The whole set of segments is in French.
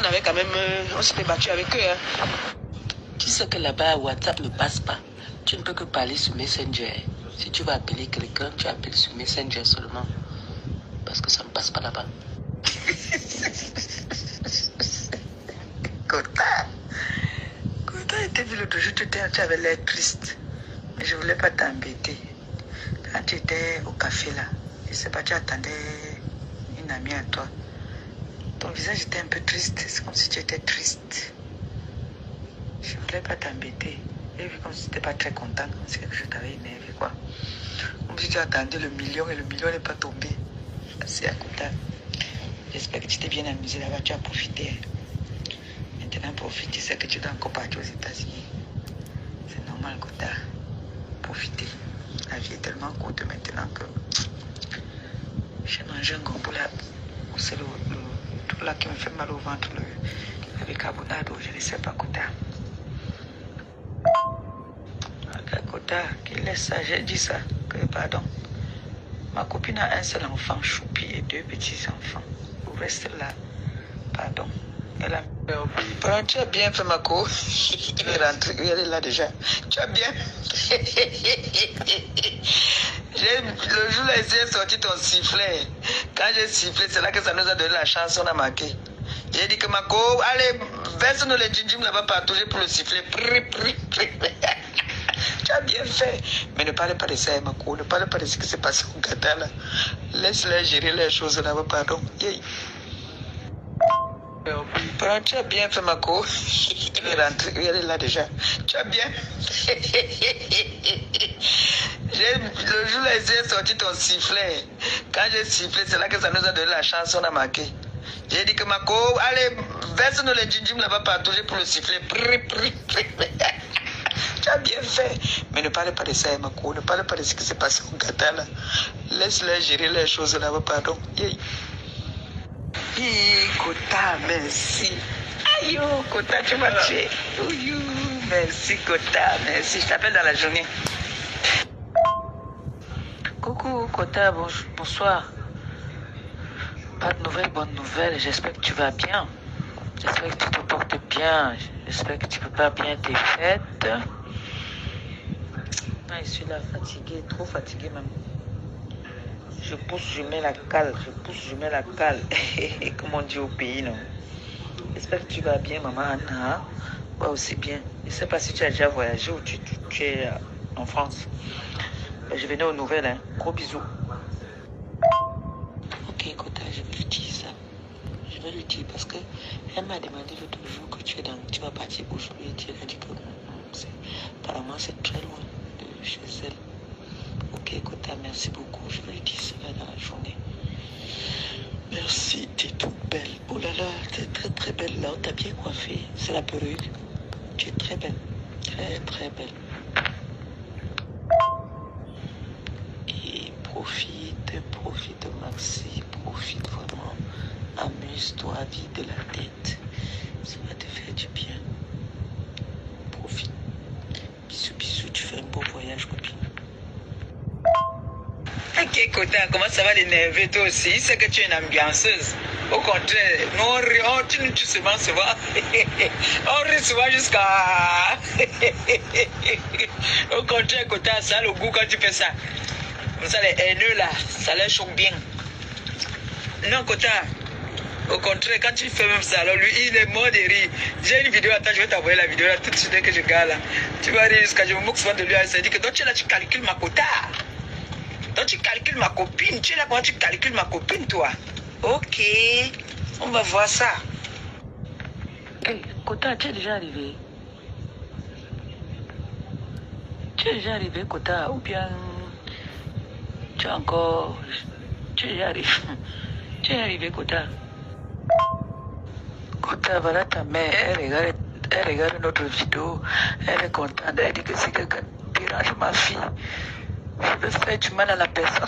on avait quand même... on s'était battu avec eux. Hein. Tu sais que là-bas, WhatsApp ne passe pas. Tu ne peux que parler sur Messenger. Si tu vas appeler quelqu'un, tu appelles sur Messenger seulement. Parce que ça ne passe pas là-bas. Quand tu étais vu l'autre jour, tu avais l'air triste. Mais je ne voulais pas t'embêter. Quand tu étais au café là, je ne sais pas, tu attendais une amie à toi. Ton visage était un peu triste. C'est comme si tu étais triste. Je ne voulais pas t'embêter. J'ai vu comme si tu n'étais pas très content. C'est que je t'avais énervé, quoi. Comme si tu attendais le million et le million n'est pas tombé. C'est à côté. J'espère que tu t'es bien amusé là-bas. Tu as profité. Maintenant, profite. Tu sais que tu dois encore partir aux États-Unis. C'est normal, Kota. Profitez. La vie est tellement courte maintenant que j'ai mangé un gombo là. C'est le truc là qui me fait mal au ventre. Le bicarbonate, je ne sais pas, Kota. Kota, qui laisse ça, j'ai dit ça. Que pardon. Ma copine a un seul enfant, Choupi, et 2 petits-enfants. Le reste là, pardon. Elle a... Prends, tu as bien fait ma co. Elle est rentrée, elle est là déjà. Tu as bien. Le jour là, j'ai sorti ton sifflet. Quand j'ai sifflé, c'est là que ça nous a donné la chance, on a marqué. J'ai dit que ma co, allez, verse-nous les djinjim là-bas partout pour le sifflet. Tu as bien fait. Mais ne parlez pas de ça, Mako. Ne parlez pas de ce qui s'est passé au Qatar là. Laisse-les gérer les choses là-bas, pardon. Yeah. Prends, tu as bien fait, Mako. Elle est rentrée, elle est là déjà. Tu as bien. Le jour là, j'ai sorti ton sifflet. Quand j'ai sifflé, c'est là que ça nous a donné la chance, on a marqué. J'ai dit que Mako, allez, verse-nous les djinjim là-bas partout pour le sifflet. Tu as bien fait. Mais ne parlez pas de ça, Mako. Ne parlez pas de ce qui s'est passé au Qatar là. Laisse-les gérer les choses là-bas, pardon. Yeah. Kota, merci. Aïe, Kota, tu m'as tué. Merci, Kota, merci. Je t'appelle dans la journée. Coucou, Kota, bonsoir. Pas de nouvelles, bonnes nouvelles. J'espère que tu vas bien. J'espère que tu te portes bien. J'espère que tu prépares bien tes fêtes. Ah, je suis là, fatigué, trop fatigué même. Je pousse, je mets la cale. Je pousse, je mets la cale. Comme on dit au pays, non? J'espère que tu vas bien, maman Anna. Moi aussi bien. Je ne sais pas si tu as déjà voyagé ou tu es en France. Je venais aux nouvelles, hein. Gros bisous. Ok, Kota, je vais lui dire ça. Je vais lui dire parce qu'elle m'a demandé l'autre jour que tu vas partir aujourd'hui. Elle a dit que apparemment c'est très loin de chez elle. Ok, Kota, merci beaucoup. Je vais lui dire ça dans la journée. Merci, tu es toute belle. Oh là là, tu es très très belle là. On t'a bien coiffée. C'est la perruque. Tu es très belle. Très très belle. Et profite Maxi. Profite vraiment. Amuse-toi, vide la tête. Ça va te faire du bien. Profite. Bisous, bisous. Tu fais un beau voyage, copine. Ok, Kota, comment ça va l'énerver toi aussi? C'est que tu es une ambianceuse. Au contraire, nous, tu nous tues souvent. On rit souvent jusqu'à... Au contraire, Kota, ça a le goût quand tu fais ça. Comme ça, les haineux là, ça les choque bien. Non, Kota, au contraire, quand tu fais même ça, alors lui, il est mort de rire. J'ai une vidéo, attends, je vais t'envoyer la vidéo là tout de suite dès que je garde là. Tu vas rire jusqu'à je me moque souvent de lui. Ça dit que donc tu es là, tu calcules ma Kota. Donc tu calcules ma copine. Tu es là quand tu calcules ma copine, toi. Ok. On va voir ça. Hey, Kota, tu es déjà arrivé? Tu es déjà arrivé, Kota? Ou bien tu es encore... Tu es déjà arrivé? Tu es arrivé, Kota? Kota, voilà ta mère. Elle regarde notre vidéo. Elle est contente. Elle dit que si quelqu'un dérange ma fille, je vais faire du mal à la personne.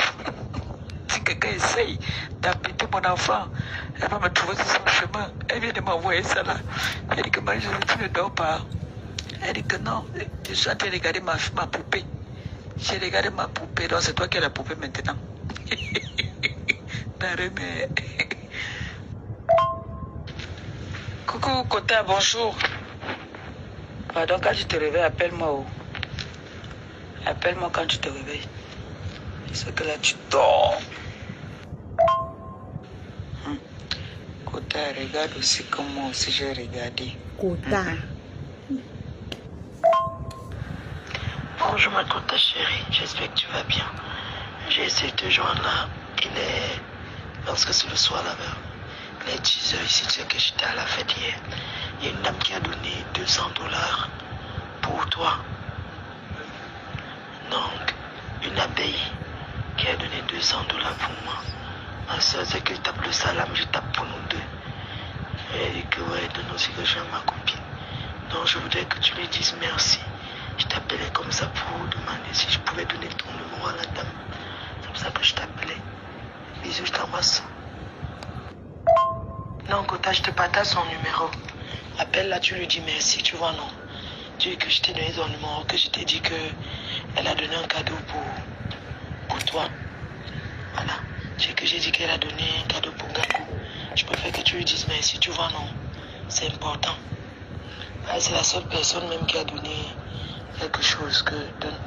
Si quelqu'un essaye d'embêter mon enfant, elle va me trouver sur son chemin. Elle vient de m'envoyer ça là. Elle dit que moi, tu ne dors pas. Elle dit que non, je suis en train de regarder ma poupée. J'ai regardé ma poupée, donc c'est toi qui as la poupée maintenant. Coucou, Kota, bonjour. Pardon, quand tu te réveilles, appelle-moi. Appelle-moi quand tu te réveilles. C'est que là, tu dors. Kota, regarde aussi comme moi aussi j'ai regardé. Kota. Bonjour ma Kota chérie, j'espère que tu vas bien. J'ai essayé de te joindre là. Parce que c'est le soir là-bas. Il est 10 h ici, tu sais que j'étais à la fête hier. Il y a une dame qui a donné $200 pour toi. Donc, une abeille qui a donné $200 pour moi. Ma soeur, c'est qu'elle tape le salam, je tape pour nous deux. Elle dit que ouais, donne aussi que je suis à ma copine. Donc, je voudrais que tu lui dises merci. Je t'appelais comme ça pour demander si je pouvais donner ton numéro à la dame. C'est pour ça que je t'appelais. Bisous, je t'embrasse. Non, Kota, je te partage son numéro. Appelle là, tu lui dis merci, tu vois, non. Tu dis que je t'ai donné son numéro, que je t'ai dit que elle a donné un cadeau pour toi. Voilà. J'ai dit qu'elle a donné un cadeau pour Gakou. Je préfère que tu lui dises merci, tu vois, non. C'est important. C'est la seule personne même qui a donné quelque chose que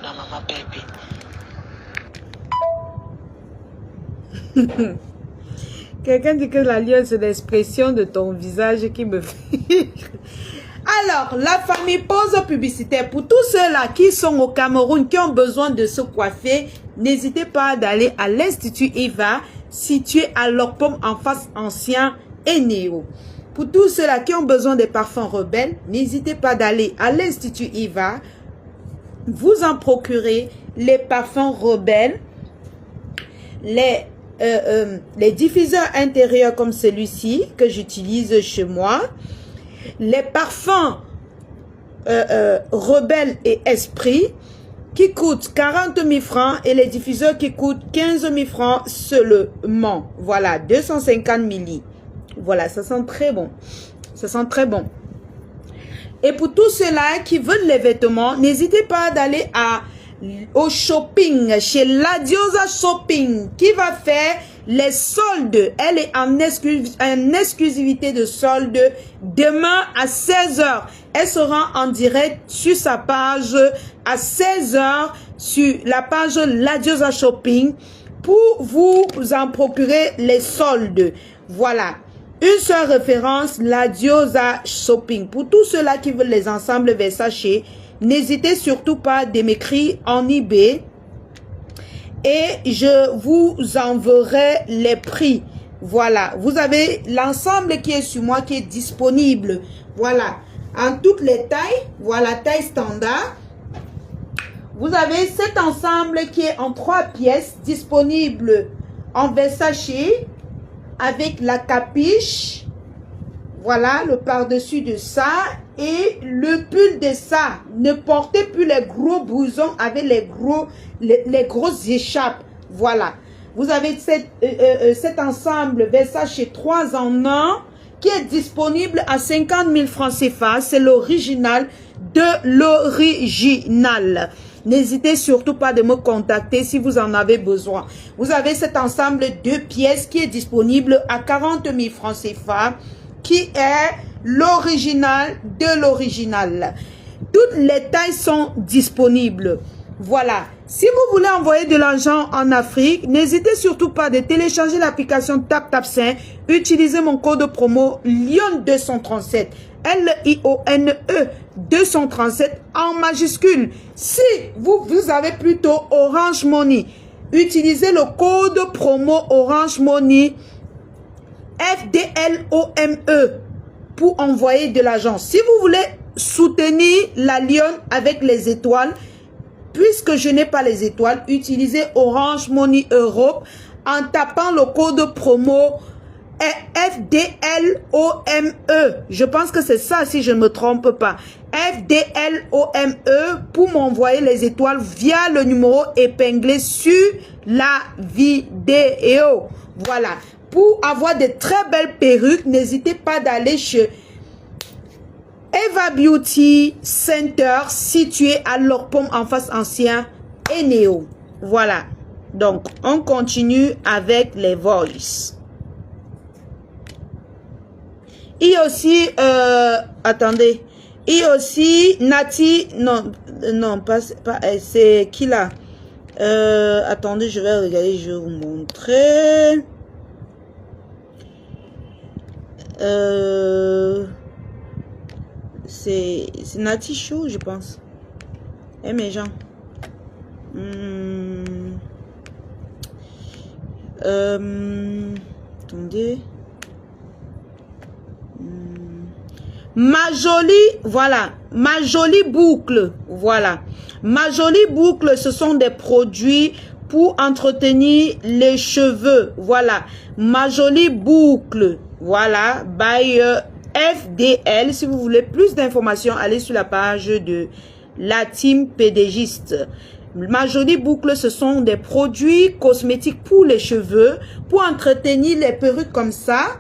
la maman Pépé. Quelqu'un dit que la lionne, c'est l'expression de ton visage qui me fait. Alors, la famille pause publicitaire. Pour tous ceux-là qui sont au Cameroun, qui ont besoin de se coiffer, n'hésitez pas d'aller à l'Institut Eva, situé à Lorpom en face ancien et néo. Pour tous ceux-là qui ont besoin des parfums rebelles, n'hésitez pas d'aller à l'Institut Eva. Vous en procurez les parfums rebelles, les diffuseurs intérieurs comme celui-ci que j'utilise chez moi, les parfums rebelles et esprit qui coûtent 40 000 francs et les diffuseurs qui coûtent 15 000 francs seulement. Voilà, 250 milli. Voilà, ça sent très bon. Ça sent très bon. Et pour tous ceux-là qui veulent les vêtements, n'hésitez pas d'aller au shopping, chez La Diosa Shopping, qui va faire les soldes. Elle est en exclusivité de soldes demain à 16 h. Elle sera en direct sur sa page à 16 h sur la page La Diosa Shopping pour vous en procurer les soldes. Voilà. Une seule référence, La Diosa Shopping. Pour tous ceux-là qui veulent les ensembles Versace, n'hésitez surtout pas de m'écrire en eBay et je vous enverrai les prix. Voilà, vous avez l'ensemble qui est sur moi, qui est disponible. Voilà, en toutes les tailles. Voilà, taille standard. Vous avez cet ensemble qui est en 3 pièces, disponible en Versace, avec la capiche. Voilà, le par-dessus de ça. Et le pull de ça. Ne portez plus les gros blousons avec les grosses échappes. Voilà. Vous avez cet ensemble Versace 3 en 1 qui est disponible à 50 000 francs CFA. C'est l'original de l'original. N'hésitez surtout pas de me contacter si vous en avez besoin. Vous avez cet ensemble 2 pièces qui est disponible à 40 000 francs CFA, qui est l'original de l'original. Toutes les tailles sont disponibles. Voilà. Si vous voulez envoyer de l'argent en Afrique, n'hésitez surtout pas de télécharger l'application TapTapSend. Utilisez mon code promo LION237. L-I-O-N-E 237 en majuscule. Si vous avez plutôt Orange Money, utilisez le code promo Orange Money FDLOME pour envoyer de l'argent. Si vous voulez soutenir la Lionne avec les étoiles, puisque je n'ai pas les étoiles, utilisez Orange Money Europe en tapant le code promo FDLOME. Je pense que c'est ça si je ne me trompe pas. FDLOME pour m'envoyer les étoiles via le numéro épinglé sur la vidéo. Voilà. Pour avoir de très belles perruques, n'hésitez pas d'aller chez Eva Beauty Center, situé à Lorpom en face ancien et néo. Voilà. Donc, on continue avec les voices. Il y a aussi, attendez, il y a aussi Nati, non, pas c'est qui là? Attendez, je vais regarder, je vais vous montrer. C'est Nati Chou, je pense. Eh mes gens. Attendez. Ma jolie, voilà, ma jolie boucle, voilà. Ma jolie boucle, ce sont des produits pour entretenir les cheveux, voilà. Ma jolie boucle, voilà, by FDL. Si vous voulez plus d'informations, allez sur la page de la team pédégiste. Ma jolie boucle, ce sont des produits cosmétiques pour les cheveux, pour entretenir les perruques comme ça.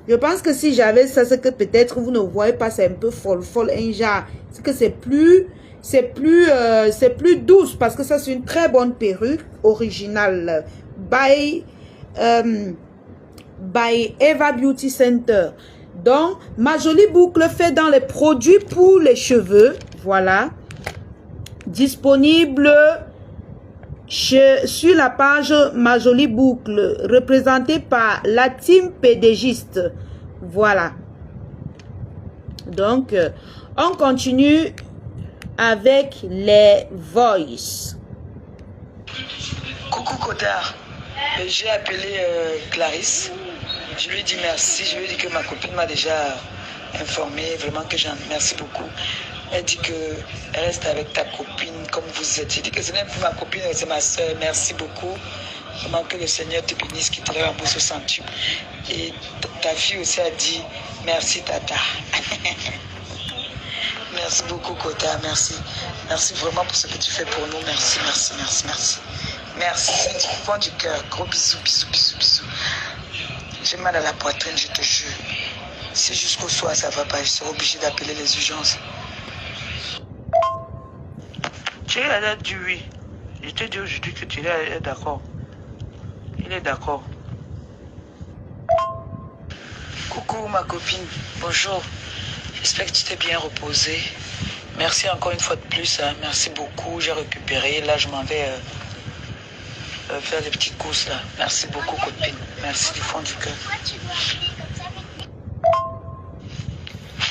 Je pense que si j'avais ça, c'est que peut-être vous ne voyez pas, c'est un peu folle, un genre. C'est que c'est plus douce parce que ça c'est une très bonne perruque originale by Eva Beauty Center. Donc, ma jolie boucle fait dans les produits pour les cheveux, voilà, disponible sur la page Ma Jolie Boucle, représentée par la team pédégiste. Voilà. Donc, on continue avec les voice. Coucou Cotard, j'ai appelé Clarisse. Je lui ai dit merci. Je lui ai dit que ma copine m'a déjà informé. Vraiment que j'en remercie beaucoup. Elle dit qu'elle reste avec ta copine comme vous êtes. J'ai dit que ce n'est plus ma copine, c'est ma soeur. Merci beaucoup. Vraiment que le Seigneur te bénisse, qui te rembourse au centuple. Et ta fille aussi a dit merci Tata. Merci beaucoup Kota, merci. Merci vraiment pour ce que tu fais pour nous. Merci. Merci, c'est du fond du cœur. Gros bisous. J'ai mal à la poitrine, je te jure. Si jusqu'au soir ça va pas, je serai obligé d'appeler les urgences. Tu es la date du oui. Je te dis aujourd'hui que tu es d'accord. Il est d'accord. Coucou ma copine, bonjour. J'espère que tu t'es bien reposée. Merci encore une fois de plus. Hein. Merci beaucoup. J'ai récupéré. Là, je m'en vais faire des petites courses là. Merci beaucoup copine. Merci du fond du cœur.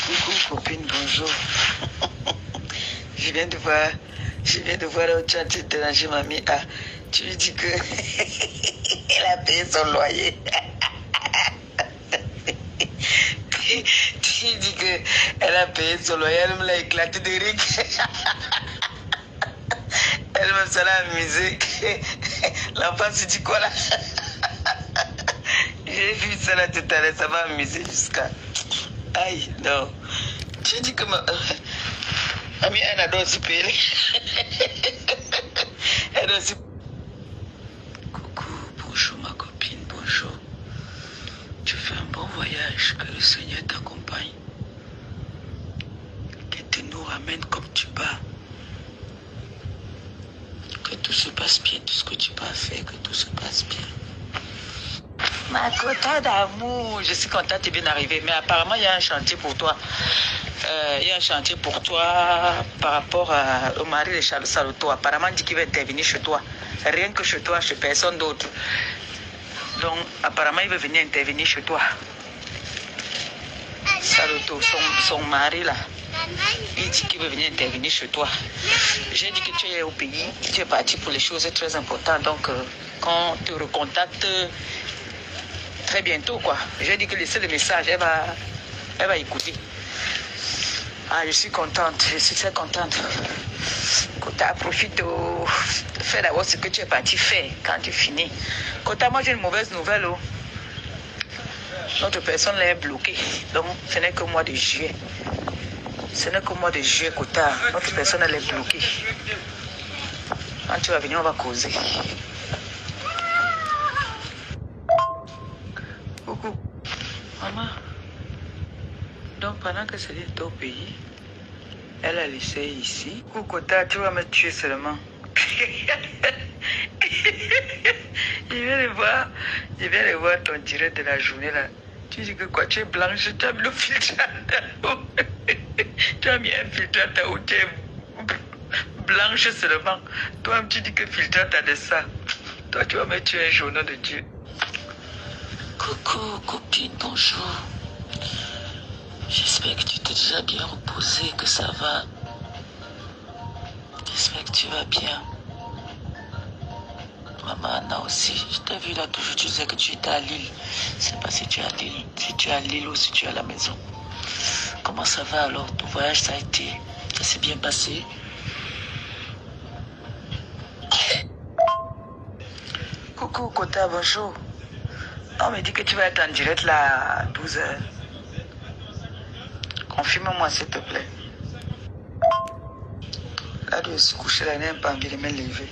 Coucou copine, bonjour. Je viens de voir le chat de la mamie. Ah, tu lui dis que elle a payé son loyer. Tu lui dis qu'elle a payé son loyer, elle me l'a éclaté de rire. Elle me s'en a amusée. L'enfant se dit quoi là? J'ai vu ça là tout à l'heure, ça m'a amusé jusqu'à... Aïe, non. Tu dis que ma... Ami, elle adore se payer. Elle doit se... Coucou, bonjour ma copine, bonjour. Tu fais un bon voyage, que le Seigneur t'accompagne. Qu'il te nous ramène comme tu bats. Que tout se passe bien, tout ce que tu vas faire, que tout se passe bien. Ma quota d'amour, je suis contente de bien arriver, mais apparemment il y a un chantier pour toi. Il y a un chantier pour toi par rapport au mari de Charles Saloto. Apparemment il dit qu'il va intervenir chez toi. Rien que chez toi, chez personne d'autre. Donc apparemment il veut venir intervenir chez toi. Saloto, son mari là. Il dit qu'il veut venir intervenir chez toi. J'ai dit que tu es au pays, tu es parti pour les choses très importantes. Donc, quand tu recontactes très bientôt, quoi. J'ai dit que laisser le message, elle va écouter. Ah, je suis contente, je suis très contente. Kota, profite de faire d'abord ce que tu es parti faire quand tu finis. Kota, moi j'ai une mauvaise nouvelle. Oh. Notre personne là est bloquée. Donc, ce n'est que mois de juillet. Ce n'est que mois de juillet, Kota. Notre personne, elle est bloquée. Quand tu vas venir, on va causer. Coucou. Maman. Donc, pendant que Céline était au pays, elle a laissé ici. Coucou, Kota, tu vas me tuer seulement. Je viens de voir ton direct de la journée là. Tu dis que quoi? Tu es blanche, tu as mis le filtre à ta eau. Tu as mis un filtre à ta eau, tu es blanche seulement. Toi, tu dis que filtre t'as de ça. Toi, tu vas me tuer un jour, nom de Dieu. Coucou, copine, bonjour. J'espère que tu t'es déjà bien reposé, que ça va. J'espère que tu vas bien. Maman Anna aussi, je t'ai vu là toujours, tu disais que tu étais à Lille. Je ne sais pas si tu es à Lille, si tu es à Lille ou si tu es à la maison. Comment ça va alors? Ton voyage, ça a été, ça s'est bien passé? Coucou, Kota, bonjour. On me dit que tu vas être en direct là à 12h. Confirme-moi s'il te plaît. Là, je suis couché là, je n'ai pas envie de me lever.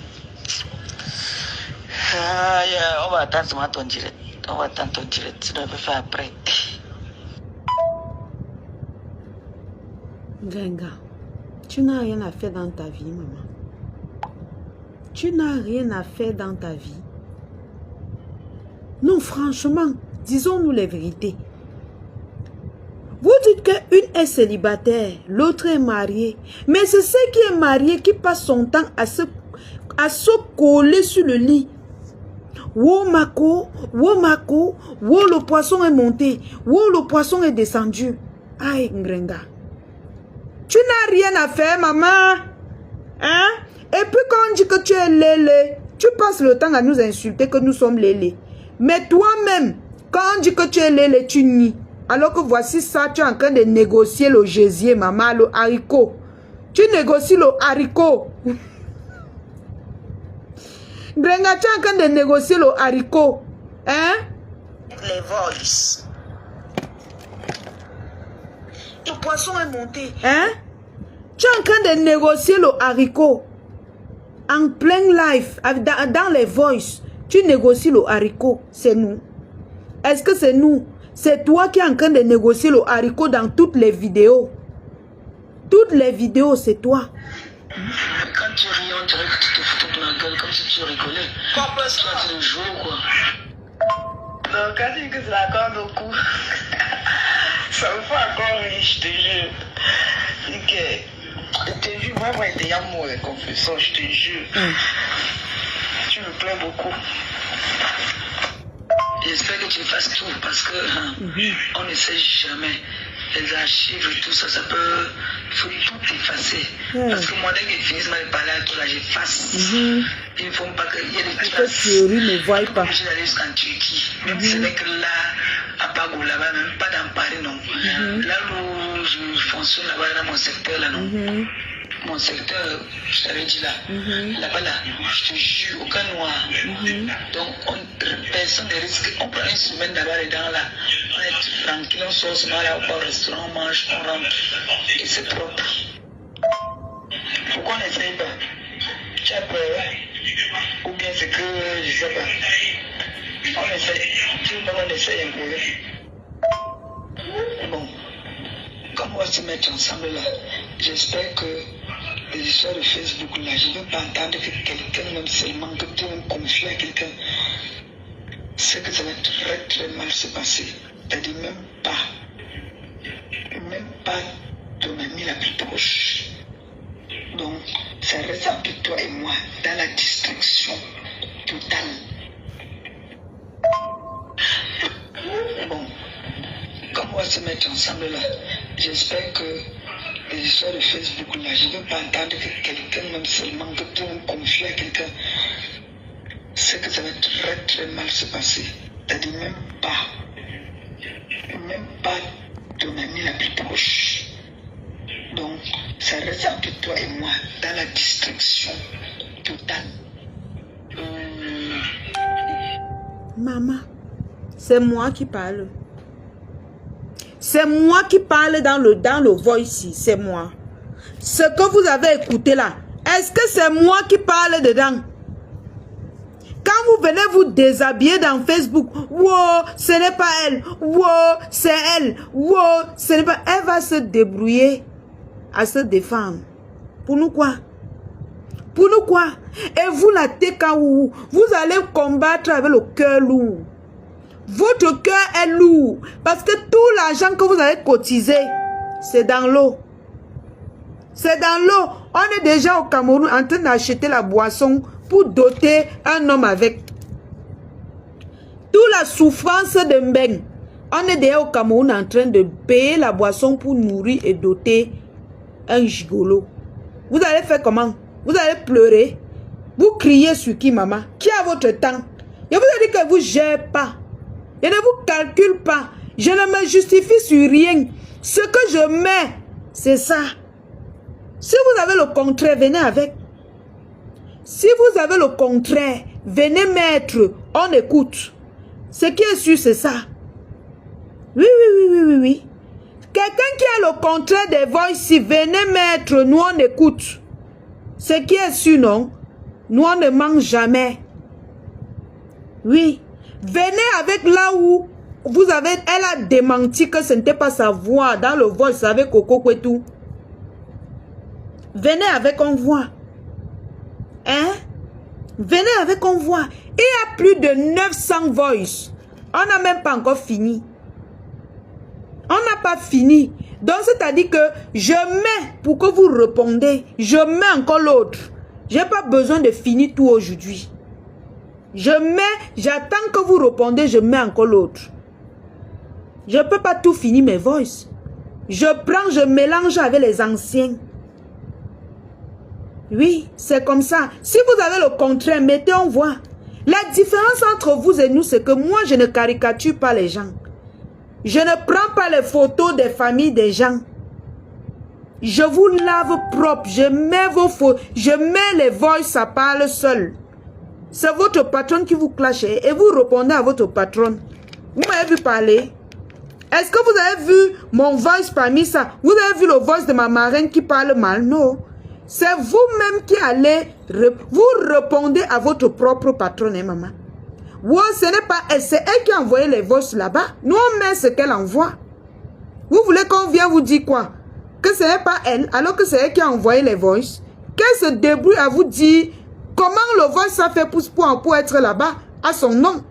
On va attendre ton direct. On va attendre ton direct. Sinon, je vais faire après. Gringa, tu n'as rien à faire dans ta vie, maman. Tu n'as rien à faire dans ta vie. Non, franchement, disons-nous les vérités. Vous dites qu'une est célibataire, l'autre est mariée. Mais c'est celle qui est mariée qui passe son temps à se coller sur le lit. Wow, Mako, wow, le poisson est monté, wow, le poisson est descendu. Aïe, Ngrenga. Tu n'as rien à faire, maman. Hein? Et puis quand on dit que tu es lélé, tu passes le temps à nous insulter que nous sommes lélés. Mais toi-même, quand on dit que tu es lélé, tu nies. Alors que voici ça, tu es en train de négocier le gésier, maman, le haricot. Tu négocies le haricot. Grenga, tu es en train de négocier le haricot. Hein? Les voices. Le poisson est monté. Hein? Tu es en train de négocier le haricot. En plein live, dans les voices, tu négocies le haricot. C'est nous. Est-ce que c'est nous? C'est toi qui es en train de négocier le haricot dans toutes les vidéos. Toutes les vidéos, c'est toi. Quand tu ris, on dirait que tu te fous de ma gueule comme si tu rigolais. Pourquoi ça? C'est le jour, quoi. Donc, quand tu dis que c'est la corde au cou, ça me fait encore rire, je te jure. Je te jure, vraiment, il y a un mot de confession, je te jure. Tu me plais beaucoup. J'espère que tu fasses tout parce que on ne sait jamais. Les archives et tout ça, ça peut. Il faut tout effacer. Parce que moi, dès que je finis de parler à toi, là, j'efface. Il ne faut pas qu'il y ait des traces. Que Thierry ne voie pas. Je suis allé jusqu'en Turquie. Même si ce n'est que là, à Pago, là-bas, même pas dans Paris, non. Là où je fonctionne, là-bas, dans mon secteur, là, non. Mon secteur, je t'avais dit là, là-bas, là, je te jure, aucun noir. Donc, personne ne risque. On prend une semaine d'abord dedans là, on est tranquille, on sort seulement là, on va au restaurant, on mange, on rentre, et c'est propre. Pourquoi on n'essaye pas? Tu as peur? Ou bien c'est que, je sais pas, on essaye, tu veux pas qu'on essaye un peu? Bon, comme on va se mettre ensemble là, j'espère que les histoires de Facebook là, je ne veux pas entendre que quelqu'un, même seulement que tu me confies à quelqu'un, c'est que ça va très très mal se passer. C'est-à-dire même pas ton ami la plus proche. Donc, ça reste entre toi et moi dans la distraction totale. Bon, comme on va se mettre ensemble là, j'espère que les histoires de Facebook là, je ne veux pas entendre que quelqu'un, même seulement que tu me confies à quelqu'un, c'est que ça va très très mal se passer. C'est-à-dire même pas ton ami la plus proche. Donc, ça reste entre toi et moi dans la distraction totale. Maman, c'est moi qui parle. C'est moi qui parle dans le voice, c'est moi. Ce que vous avez écouté là, est-ce que c'est moi qui parle dedans? Quand vous venez vous déshabiller dans Facebook, wow, ce n'est pas elle, wow, c'est elle, wow, ce n'est pas elle, va se débrouiller à se défendre. Pour nous quoi? Pour nous quoi? Et vous la TKO, vous allez combattre avec le cœur lourd. Votre cœur est lourd. Parce que tout l'argent que vous avez cotisé, c'est dans l'eau. C'est dans l'eau. On est déjà au Cameroun en train d'acheter la boisson pour doter un homme avec. Toute la souffrance de Mbeng. On est déjà au Cameroun en train de payer la boisson pour nourrir et doter un gigolo. Vous allez faire comment? Vous allez pleurer. Vous criez sur qui, maman? Qui a votre temps? Je vous ai dit que vous ne gérez pas. Je ne vous calcule pas. Je ne me justifie sur rien. Ce que je mets, c'est ça. Si vous avez le contraire, venez avec. Si vous avez le contraire, venez mettre. On écoute. Ce qui est sûr, c'est ça. Oui. Quelqu'un qui a le contraire des voices, venez mettre. Nous, on écoute. Ce qui est sûr, non? Nous, on ne mange jamais. Oui. Venez avec là où vous avez... Elle a démenti que ce n'était pas sa voix. Dans le voice avec Coco Kwetou. Venez avec, on voit. Hein? Venez avec, on voit. Il y a plus de 900 voices. On n'a même pas encore fini. On n'a pas fini. Donc, c'est-à-dire que je mets pour que vous répondez. Je mets encore l'autre. Je n'ai pas besoin de finir tout aujourd'hui. Je mets, j'attends que vous répondez, je mets encore l'autre. Je ne peux pas tout finir mes voices. Je prends, je mélange avec les anciens. Oui, c'est comme ça. Si vous avez le contraire, mettez, on voit. La différence entre vous et nous, c'est que moi, je ne caricature pas les gens. Je ne prends pas les photos des familles des gens. Je vous lave propre. Je mets vos photos. Je mets les voix, ça parle seul. C'est votre patron qui vous clash et vous répondez à votre patron. Vous m'avez vu parler? Est-ce que vous avez vu mon voice parmi ça? Vous avez vu le voice de ma marraine qui parle mal? Non. C'est vous-même qui allez... Vous répondez à votre propre patron, hein, maman. Ouais, ce n'est pas elle. C'est elle qui a envoyé les voices là-bas. Nous, on met ce qu'elle envoie. Vous voulez qu'on vienne vous dire quoi? Que ce n'est pas elle, alors que c'est elle qui a envoyé les voices. Qu'elle se débrouille à vous dire comment le voice ça fait pour être là-bas à son nom.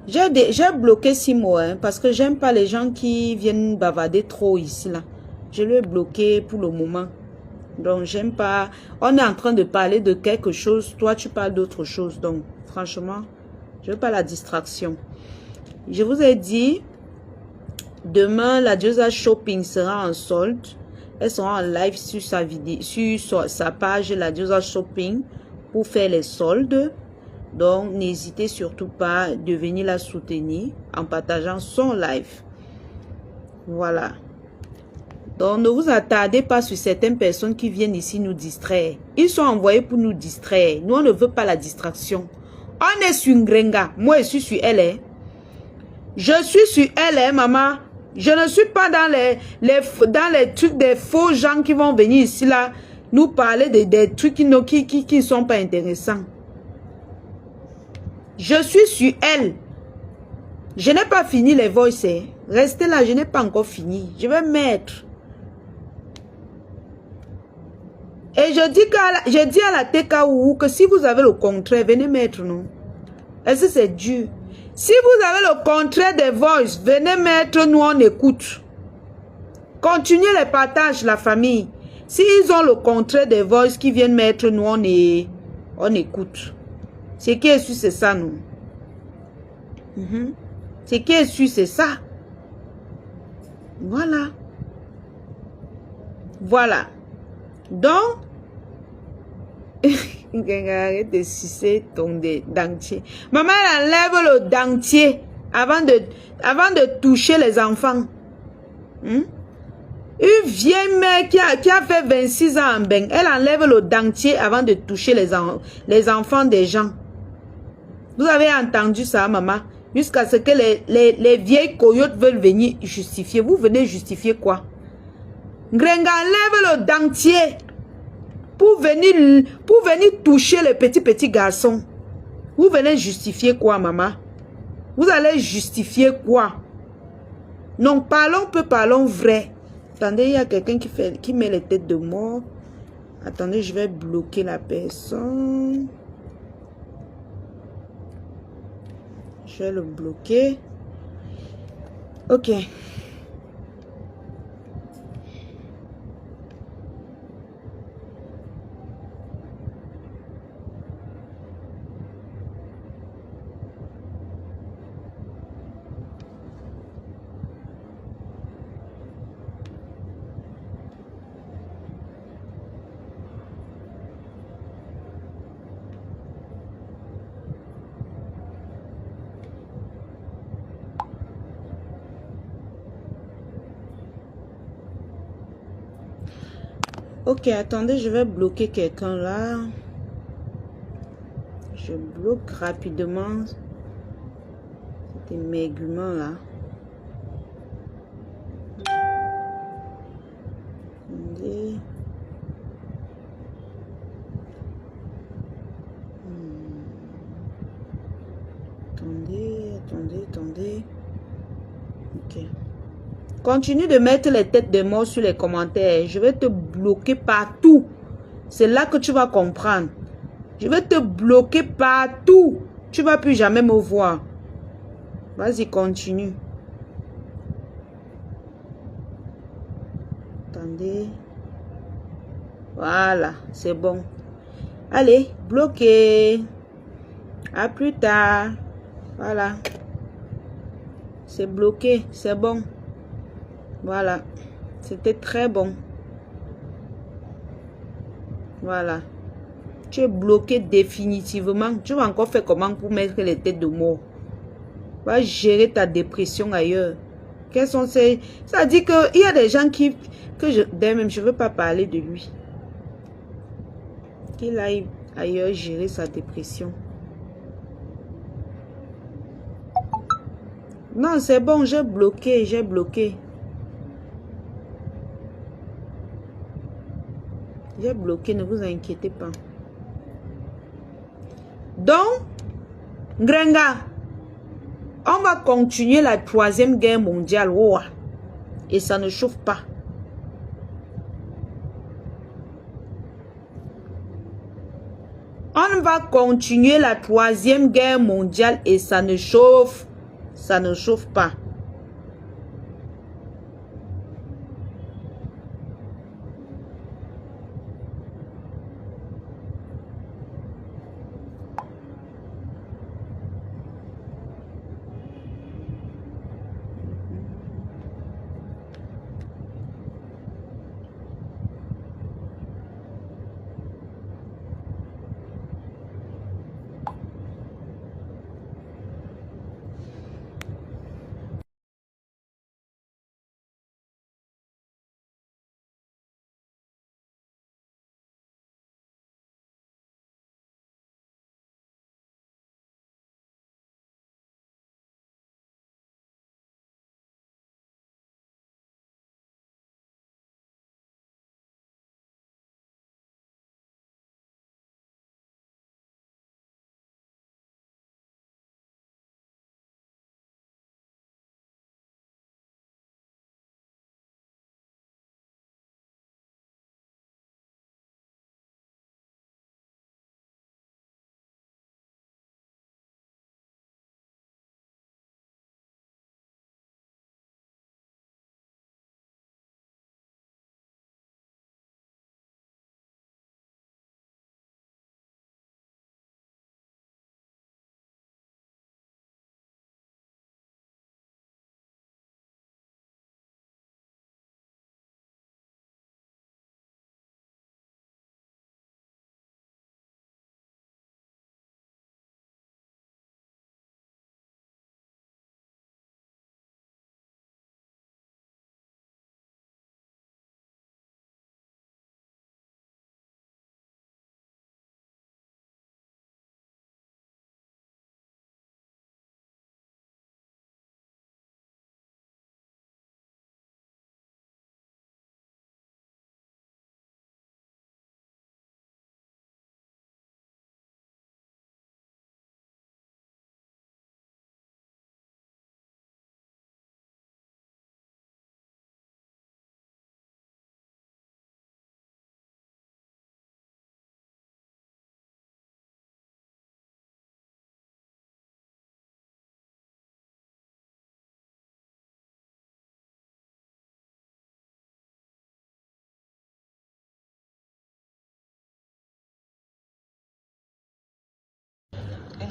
J'ai bloqué Simo, hein, parce que j'aime pas les gens qui viennent bavarder trop ici, là. Je l'ai bloqué pour le moment. Donc, j'aime pas. On est en train de parler de quelque chose. Toi, tu parles d'autre chose. Donc, franchement, je veux pas la distraction. Je vous ai dit, demain, la Diosa Shopping sera en solde. Elle sera en live sur sa vidéo, sur sa page, la Diosa Shopping, pour faire les soldes. Donc, n'hésitez surtout pas de venir la soutenir en partageant son live. Voilà. Donc, ne vous attardez pas sur certaines personnes qui viennent ici nous distraire. Ils sont envoyés pour nous distraire. Nous, on ne veut pas la distraction. On est sur Ngrenga. Moi, je suis sur elle. Hein. Je suis sur elle, hein, maman. Je ne suis pas dans les trucs des faux gens qui vont venir ici, là, nous parler des trucs qui ne sont pas intéressants. Je suis sur elle. Je n'ai pas fini les voices. Restez là, je n'ai pas encore fini. Je vais mettre. Et je dis à la TKU que si vous avez le contraire, venez mettre, non? Est-ce que c'est dur? Si vous avez le contraire des voices, venez mettre, nous on écoute. Continuez les partages, la famille. S'ils ont le contraire des voices qui viennent mettre, nous on écoute. Ce qui est sûr, c'est ça, nous. Ce qui est sûr, c'est ça. Voilà. Voilà. Donc, arrête de sucer ton dentier. Maman, elle enlève le dentier avant de toucher les enfants. Une vieille mère qui a fait 26 ans en bain, elle enlève le dentier avant de toucher les enfants des gens. Vous avez entendu ça, maman? Jusqu'à ce que les vieilles coyotes veulent venir justifier. Vous venez justifier quoi? Grenga enlève le dentier pour venir toucher les petits garçons. Vous venez justifier quoi, maman? Vous allez justifier quoi? Non, parlons vrai. Attendez, il y a quelqu'un qui met les têtes de mort. Attendez, je vais bloquer la personne. Je vais le bloquer. Ok. Ok, attendez, je vais bloquer quelqu'un là. Je bloque rapidement cet émergement là. Attendez. Attendez. Ok. Continue de mettre les têtes de mort sur les commentaires. Je vais te bloquer partout. C'est là que tu vas comprendre. Je vais te bloquer partout. Tu ne vas plus jamais me voir. Vas-y, continue. Attendez. Voilà, c'est bon. Allez, bloqué. À plus tard. Voilà. C'est bloqué, c'est bon. Voilà, c'était très bon. Voilà. Tu es bloqué définitivement. Tu vas encore faire comment pour mettre les têtes de mort? Va gérer ta dépression ailleurs. Quels sont ces... Ça dit qu'il y a des gens même je ne veux pas parler de lui. Qu'il aille ailleurs gérer sa dépression. Non, c'est bon, j'ai bloqué. J'ai bloqué, ne vous inquiétez pas. Donc, Grenga, on va continuer la 3e guerre mondiale. Oh, et ça ne chauffe pas. On va continuer la 3e guerre mondiale et ça ne chauffe pas.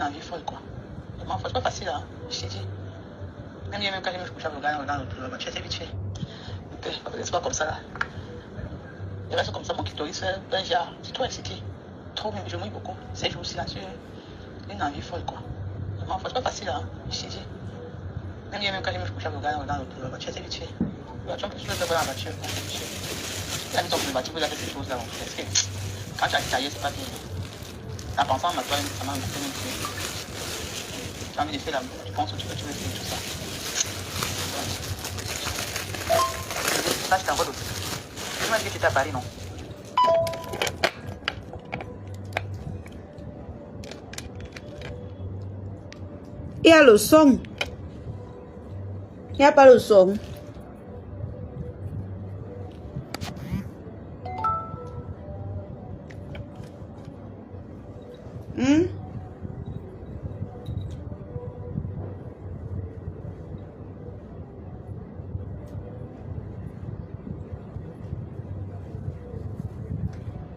une envie folle, quoi. Vraiment, c'est pas facile, hein, je t'ai dit. Même quand je me couche avec le gars dans la voiture, c'est vite fait. C'est pas comme ça, là. Il reste comme ça, mon clitoris, un genre, c'est trop excité. Trop, je mouille beaucoup. Ces jours-ci, là, c'est une envie folle, quoi. Vraiment, c'est pas facile, hein, je t'ai dit. Même quand je me couche avec le gars dans la voiture, c'est vite fait. Tu peux le faire dans la voiture, quoi. Il a mis ton préservatif, vous avez fait des choses là, parce que quand tu as taillé, c'est pas bien. La pensée en toi, ça m'a beaucoup montré. Tu as envie de faire la bouche, tu penses que tu veux faire tout ça. Ça, je t'envoie d'autres. Tu m'as dit que tu étais à Paris, non? Il y a le son. Il n'y a pas le son.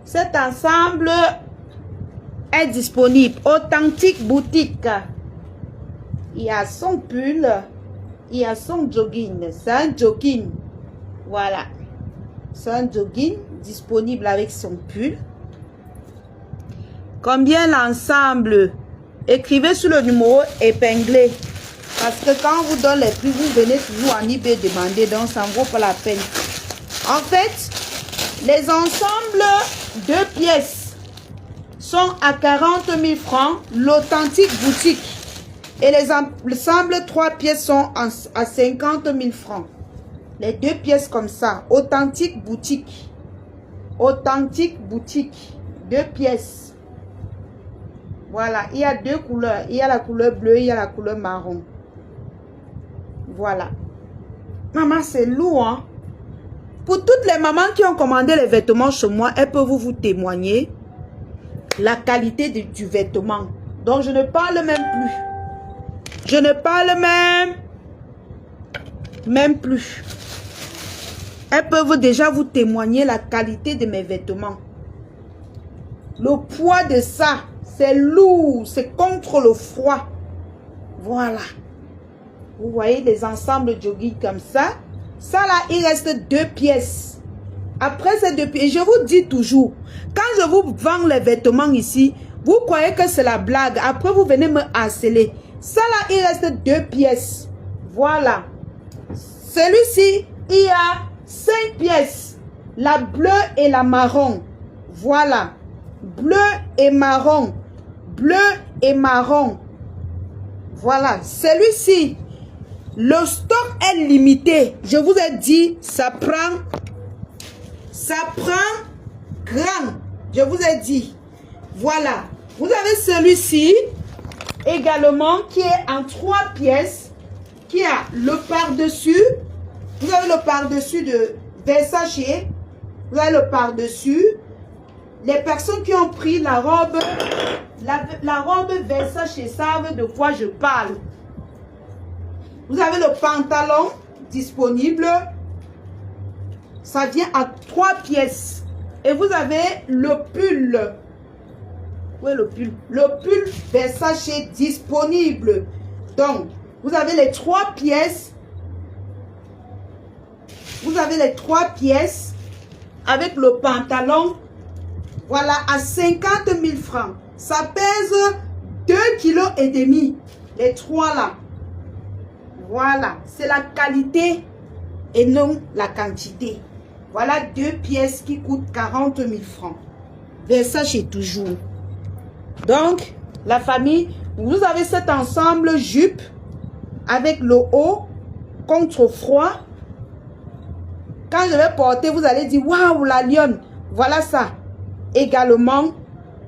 Cet ensemble est disponible. Authentique boutique. Il y a son pull. Il y a son jogging. C'est un jogging. Voilà. C'est un jogging disponible avec son pull. Combien l'ensemble? Écrivez sur le numéro épinglé. Parce que quand on vous donne les prix, vous venez toujours en eBay demander. Donc, ça ne vaut pas la peine. En fait, les ensembles 2 pièces sont à 40 000 francs. L'authentique boutique. Et les ensembles 3 pièces sont à 50 000 francs. Les 2 pièces comme ça. Authentique boutique. Authentique boutique. 2 pièces. Voilà, il y a 2 couleurs. Il y a la couleur bleue, il y a la couleur marron. Voilà. Maman, c'est lourd, hein? Pour toutes les mamans qui ont commandé les vêtements chez moi, elles peuvent vous témoigner la qualité du vêtement. Donc, je ne parle même plus. Je ne parle même plus. Elles peuvent déjà vous témoigner la qualité de mes vêtements. Le poids de ça, c'est lourd, c'est contre le froid. Voilà. Vous voyez les ensembles jogging comme ça. Ça là, il reste 2 pièces. Après ces 2 pièces, je vous dis toujours, quand je vous vends les vêtements ici, vous croyez que c'est la blague. Après, vous venez me harceler. Ça là, il reste 2 pièces. Voilà. Celui-ci, il y a 5 pièces. La bleue et la marron. Voilà. Bleu et marron. Bleu et marron. Voilà. Celui-ci, le stock est limité. Je vous ai dit, ça prend grand. Je vous ai dit. Voilà. Vous avez celui-ci également qui est en 3 pièces. Qui a le par-dessus. Vous avez le par-dessus de Versace. Vous avez le par-dessus. Les personnes qui ont pris la robe, la robe Versace savent de quoi je parle. Vous avez le pantalon disponible. Ça vient à 3 pièces. Et vous avez le pull. Où est le pull? Le pull Versace disponible. Donc, vous avez les 3 pièces. Vous avez les 3 pièces avec le pantalon. Voilà, à 50 000 francs. Ça pèse 2,5 kg. Les 3 là. Voilà, c'est la qualité et non la quantité. Voilà 2 pièces qui coûtent 40 000 francs. Versace toujours. Donc, la famille, vous avez cet ensemble jupe avec le haut contre froid. Quand je vais porter, vous allez dire, waouh, la lionne. Voilà ça. Également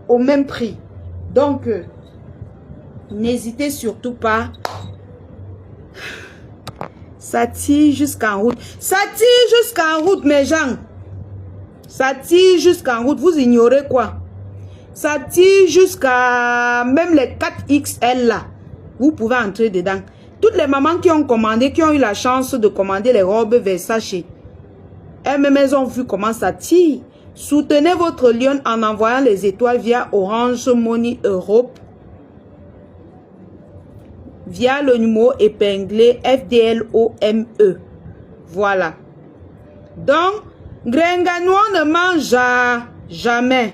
au même prix. Donc, n'hésitez surtout pas. Ça tire jusqu'en route. Ça tire jusqu'en route, mes gens. Ça tire jusqu'en route. Vous ignorez quoi? Ça tire jusqu'à même les 4XL là. Vous pouvez entrer dedans. Toutes les mamans qui ont commandé, qui ont eu la chance de commander les robes Versace, elles-mêmes, elles ont vu comment ça tire. Soutenez votre lion en envoyant les étoiles via Orange Money Europe. via le numéro épinglé FDLOME. Voilà. Donc, Grenganois ne mange jamais.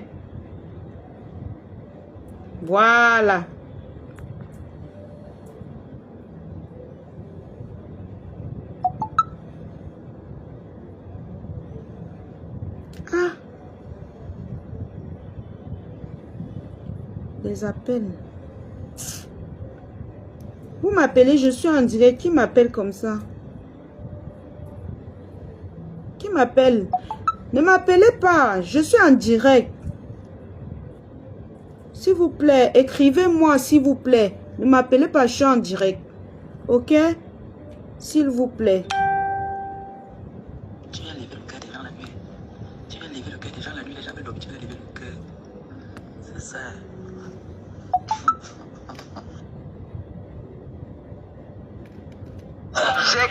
Voilà. Ah. Les appels. Vous m'appelez, je suis en direct. Qui m'appelle comme ça? Qui m'appelle? Ne m'appelez pas, je suis en direct. S'il vous plaît, écrivez-moi s'il vous plaît. Ne m'appelez pas, je suis en direct. Ok? S'il vous plaît. Tu viens lever le cœur des gens la nuit. Tu viens lever le cœur des gens la nuit, les gens me dorment, tu viens lever le cœur. C'est ça. J'ai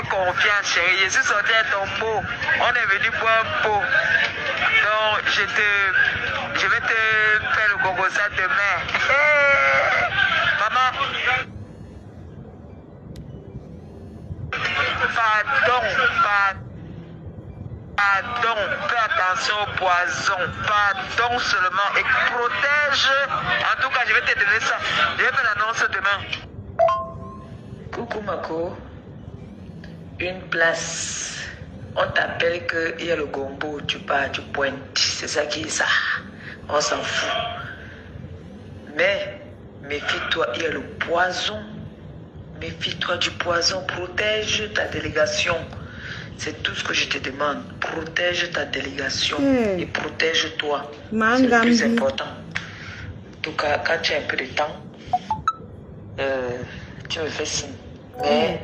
confiance, chérie. Je suis sorti à ton pot. On est venu boire un pot. Donc, je vais te faire le gogosa demain. Hey, maman. Pardon, fais attention au poison. Pardon seulement. Et protège. En tout cas, je vais te donner ça. Je vais faire l'annonce demain. Coucou Mako, une place. On t'appelle qu'il y a le gombo, tu pars, tu pointes. C'est ça qui est ça. On s'en fout. Mais méfie-toi, il y a le poison. Méfie-toi du poison. Protège ta délégation. C'est tout ce que je te demande. Protège ta délégation et protège-toi. C'est le plus important. En tout cas, quand tu as un peu de temps, tu me fais signe. Mais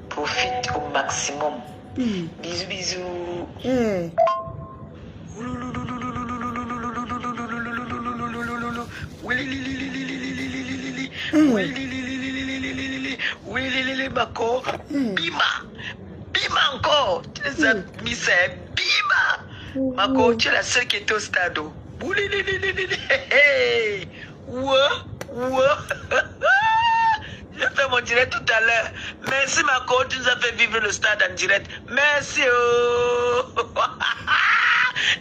profite au maximum. Bisous, bisous. Oui, Mako. Bima encore. Tu les as mis ça. Bima. Mako, tu es la seule qui est au stade. J'ai fait mon direct tout à l'heure. Merci Mako, tu nous as fait vivre le stade en direct. Merci.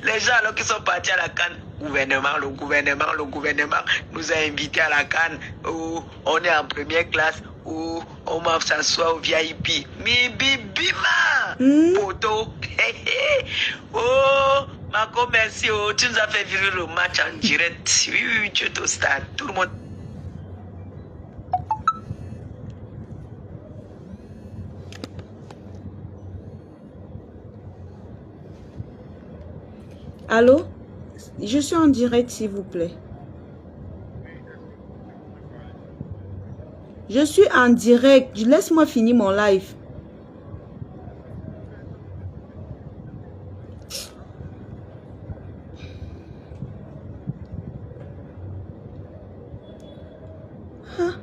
Les gens alors qui sont partis à la Cannes, le gouvernement nous a invités à la Cannes où on est en première classe, où on va s'asseoir au VIP. Bima, poteau. Oh, Mako, merci. Tu nous as fait vivre le match en direct. Oui, tu es au stade. Tout le monde. Allô? Je suis en direct, s'il vous plaît. Je suis en direct. Laisse-moi finir mon live. Hein?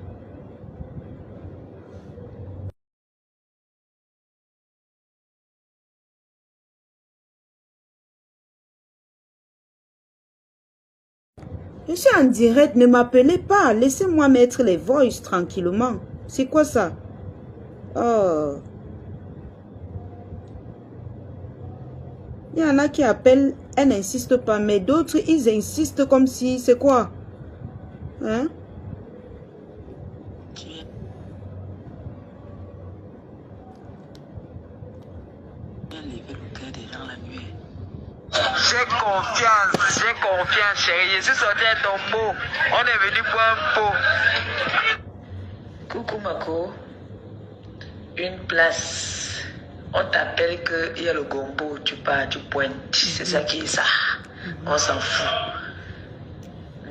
Je suis en direct, ne m'appelez pas. Laissez-moi mettre les voices tranquillement. C'est quoi ça? Oh. Il y en a qui appellent, elles n'insistent pas, mais d'autres, ils insistent comme si, c'est quoi? Hein? J'ai confiance, chérie. Je suis sorti à ton pot. On est venu boire un pot. Coucou Mako, une place. On t'appelle qu'il y a le gombo, tu pars, tu pointes. C'est ça qui est ça. On s'en fout.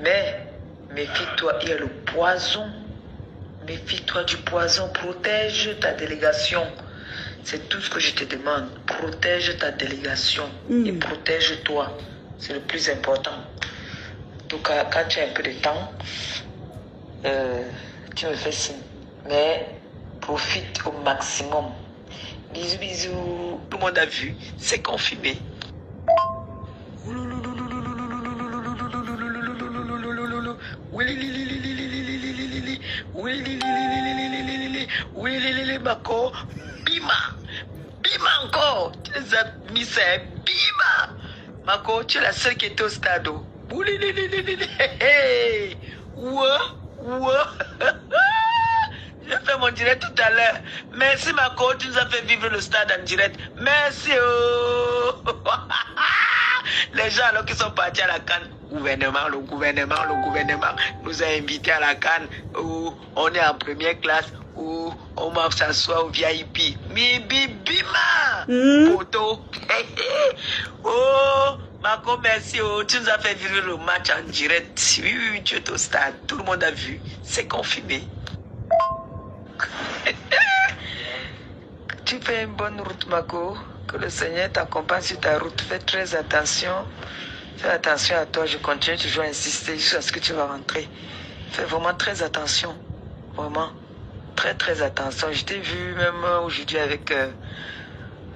Mais méfie-toi, il y a le poison. Méfie-toi du poison. Protège ta délégation. C'est tout ce que je te demande. Protège ta délégation et protège-toi. C'est le plus important. En tout cas, quand tu as un peu de temps, tu me fais signe. Mais profite au maximum. Bisous, bisous. Tout le monde a vu. C'est confirmé. Oui, Mako. Bima. Bima encore. Tu les as mis ça. Bima. Mako, tu es la seule qui était au stade. J'ai fait mon direct tout à l'heure. Merci Mako, tu nous as fait vivre le stade en direct. Merci. Oh. Les gens alors qui sont partis à la Cannes, le gouvernement nous a invités à la Cannes où on est en première classe, où on va s'asseoir au VIP. Bima, photo. Oh, Marco, merci. Oh, tu nous as fait vivre le match en direct. Oui, tu es au stade. Tout le monde a vu. C'est confirmé. Tu fais une bonne route, Marco. Que le Seigneur t'accompagne sur ta route. Fais très attention. Fais attention à toi. Je continue toujours à insister jusqu'à ce que tu vas rentrer. Fais vraiment très attention. Vraiment. Très attention. Je t'ai vu même aujourd'hui avec...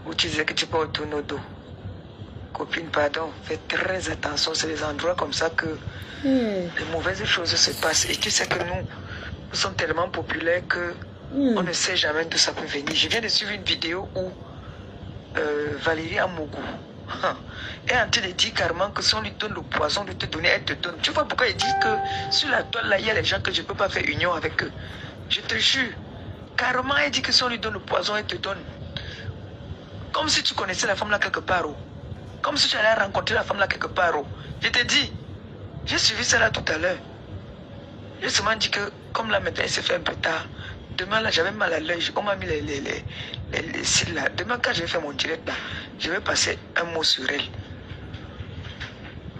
où tu disais que tu peux retourner au dos. Copine, pardon. Fais très attention. C'est des endroits comme ça que les mauvaises choses se passent. Et tu sais que nous sommes tellement populaires que on ne sait jamais d'où ça peut venir. Je viens de suivre une vidéo où Valérie Amougou est en train de dire carrément que si on lui donne le poison de te donner, elle te donne. Tu vois pourquoi il dit que sur la toile là, il y a les gens que je ne peux pas faire union avec eux. Je te jure. Carrément, elle dit que si on lui donne le poison, elle te donne. Comme si tu connaissais la femme là quelque part. Oh. Comme si tu allais rencontrer la femme là quelque part. Oh. Je te dis, j'ai suivi ça là tout à l'heure. J'ai seulement dit que comme là maintenant il s'est fait un peu tard. Demain là j'avais mal à l'œil, on m'a mis les cils là. Demain quand je vais faire mon direct là, je vais passer un mot sur elle.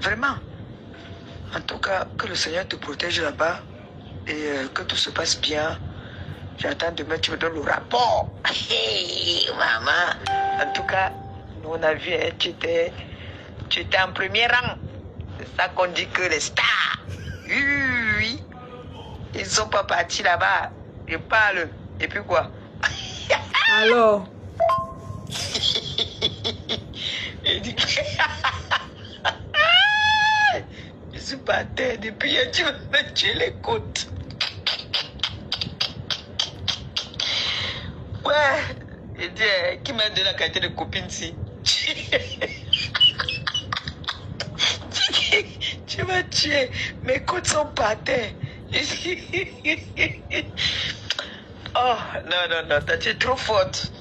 Vraiment. En tout cas, que le Seigneur te protège là-bas et que tout se passe bien. J'attends demain, tu me donnes le rapport. Hey, maman. En tout cas, nous on a vu, hein, tu étais en premier rang. C'est ça qu'on dit que les stars. Oui. Ils ne sont pas partis là-bas. Je parle. Et puis quoi? Alors? Je suis pas terre. Depuis hier, tu me tuer les côtes. Ouais. Je dis, qui m'a donné la qualité de copine si? Tu m'as tué. Mes côtes sont par terre. Oh, non, tu es trop forte.